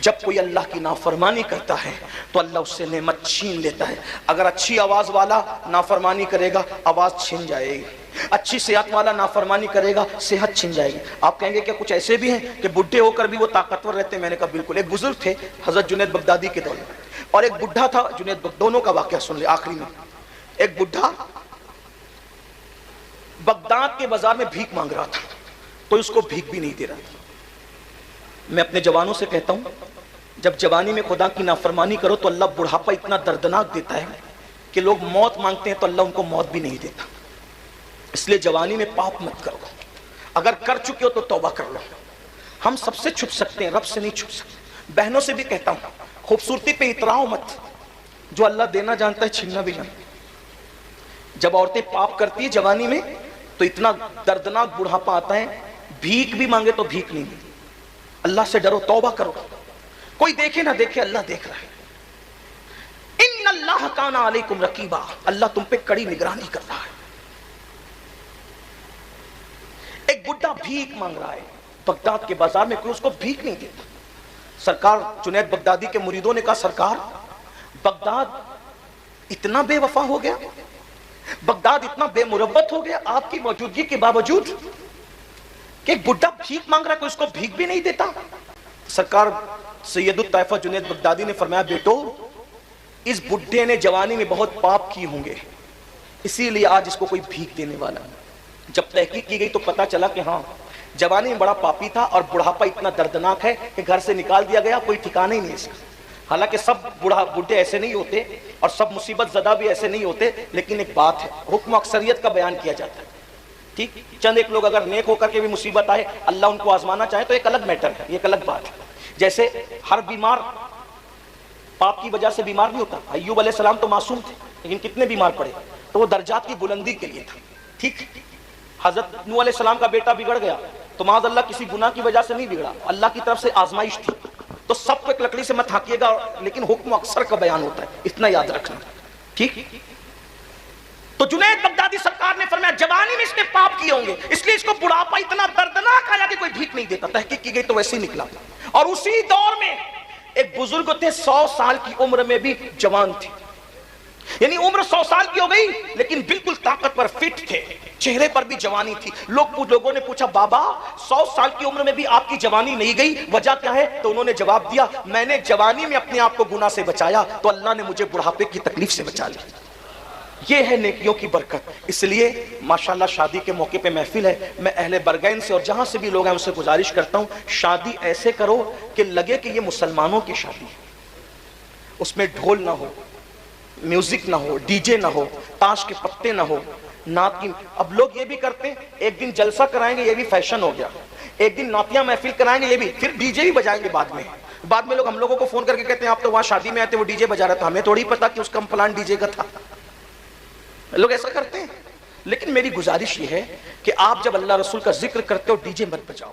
جب کوئی اللہ کی نافرمانی کرتا ہے تو اللہ اس سے نعمت چھین لیتا ہے. اگر اچھی آواز والا نافرمانی کرے گا, آواز چھن جائے گی. اچھی صحت والا نافرمانی کرے گا, صحت چھن جائے گی. آپ کہیں گے کہ کچھ ایسے بھی ہیں کہ بڈھے ہو کر بھی وہ طاقتور رہتے ہیں. میں نے کہا بالکل. ایک بزرگ تھے حضرت جنید بغدادی کے دور میں, اور ایک بڈھا تھا جنید دونوں کا واقعہ سن لے آخری میں. ایک بڈھا بغداد کے بازار میں بھیک مانگ رہا تھا, تو اس کو بھیک بھی نہیں دے رہا تھا. میں اپنے جوانوں سے کہتا ہوں, جب جوانی میں خدا کی نافرمانی کرو تو اللہ بڑھاپا اتنا دردناک دیتا ہے کہ لوگ موت مانگتے ہیں تو اللہ ان کو موت بھی نہیں دیتا. اس لیے جوانی میں پاپ مت کرو, اگر کر چکے ہو تو توبہ کر لو. ہم سب سے چھپ سکتے ہیں, رب سے نہیں چھپ سکتے. بہنوں سے بھی کہتا ہوں, خوبصورتی پہ اتراؤ مت, جو اللہ دینا جانتا ہے چھیننا بھی جانتا ہے. جب عورتیں پاپ کرتی ہیں جوانی میں تو اتنا دردناک بڑھاپا آتا ہے, بھیک بھی مانگے تو بھیک نہیں ملتی. اللہ سے ڈرو, توبہ کرو. کوئی دیکھے نہ دیکھے, اللہ دیکھ رہا ہے. ان اللہ کان علیکم رقیبا, اللہ تم پہ کڑی نگرانی کر رہا ہے. ایک بڈھا بھیک مانگ رہا ہے بغداد کے بازار میں, کوئی اس کو بھیک نہیں دیتا. سرکار جنید بغدادی کے مریدوں نے کہا, سرکار بغداد اتنا بے وفا ہو گیا, بغداد اتنا بے مروت ہو گیا آپ کی موجودگی کے باوجود کہ ایک بڈھا بھیک مانگ رہا ہے, کوئی اس کو بھیک بھی نہیں دیتا. سرکار سید الطائفہ جنید بغدادی نے فرمایا, بیٹو اس بڈھے نے جوانی میں بہت پاپ کی ہوں گے, اسی لیے آج اس کو کوئی بھیک دینے والا نہیں. جب تحقیق کی گئی تو پتا چلا کہ ہاں جوانی میں بڑا پاپی تھا, اور بڑھاپا اتنا دردناک ہے کہ گھر سے نکال دیا گیا, کوئی ٹھکانہ ہی نہیں اس کا. حالانکہ سب بڈھے ایسے نہیں ہوتے اور سب مصیبت زدہ بھی ایسے نہیں ہوتے, لیکن ایک بات ہے, حکم اکثریت کا بیان کیا جاتا ہے. ٹھیک, چند ایک لوگ اگر نیک ہو کر کے بھی مصیبت آئے, اللہ ان کو آزمانا چاہے تو ایک الگ میٹر ہے, یہ ایک الگ بات ہے. جیسے ہر بیمار پاپ کی وجہ سے بیمار نہیں ہوتا. ایوب علیہ السلام تو معصوم تھے, لیکن کتنے بیمار پڑے, تو وہ درجات کی بلندی کے لیے تھا. ٹھیک, حضرت نوح علیہ السلام کا بیٹا بگڑ گیا تو معاذ اللہ کسی گناہ کی وجہ سے نہیں بگڑا, اللہ کی طرف سے آزمائش تھی. تو سب کو ایک لکڑی سے مت ہانکیے گا, لیکن حکم اکثر کا بیان ہوتا ہے, اتنا یاد رکھنا. ٹھیک, تو جنید بغدادی سرکار نے فرمایا جوانی میں اس نے پاپ کیے ہوں گے, اس لیے اس کو بڑھاپا اتنا دردناک آیا کہ کوئی بھیک نہیں دیتا. تحقیق کی گئی تو ویسے ہی نکلا. اور اسی دور میں ایک بزرگ تھے 100 سال کی عمر میں بھی جوان تھے, یعنی عمر 100 سال کی ہو گئی لیکن بالکل طاقت پر فٹ تھے, چہرے پر بھی جوانی تھی. لوگوں نے پوچھا, بابا 100 سال کی عمر میں بھی آپ کی جوانی نہیں گئی, وجہ کیا ہے؟ تو انہوں نے جواب دیا, میں نے جوانی میں اپنے آپ کو گناہ سے بچایا تو اللہ نے مجھے بڑھاپے کی تکلیف سے بچا لیا. یہ ہے نیکیوں کی برکت. اس لیے ماشاءاللہ شادی کے موقع پہ محفل ہے, میں اہل برگین سے اور جہاں سے بھی لوگ ہیں ان سے گزارش کرتا ہوں, شادی ایسے کرو کہ لگے کہ یہ مسلمانوں کی شادی ہے. اس میں ڈھول نہ ہو, میوزک نہ ہو, ڈی جے نہ ہو, تاش کے پتے نہ ہو, نعت کی. اب لوگ یہ بھی کرتے ہیں, ایک دن جلسہ کرائیں گے, یہ بھی فیشن ہو گیا. ایک دن نعتیہ محفل کرائیں گے, یہ بھی, پھر ڈی جے بھی بجائیں گے بعد میں لوگ ہم لوگوں کو فون کر کے کہتے ہیں آپ تو وہاں شادی میں آئے تھے, وہ ڈی جے بجا رہا تھا, ہمیں تھوڑی پتا کہ اس کا پلان ڈی جے کا تھا. لوگ ایسا کرتے ہیں. لیکن میری گزارش یہ ہے کہ آپ جب اللہ رسول کا ذکر کرتے ہو ڈی جے مت بجاؤ.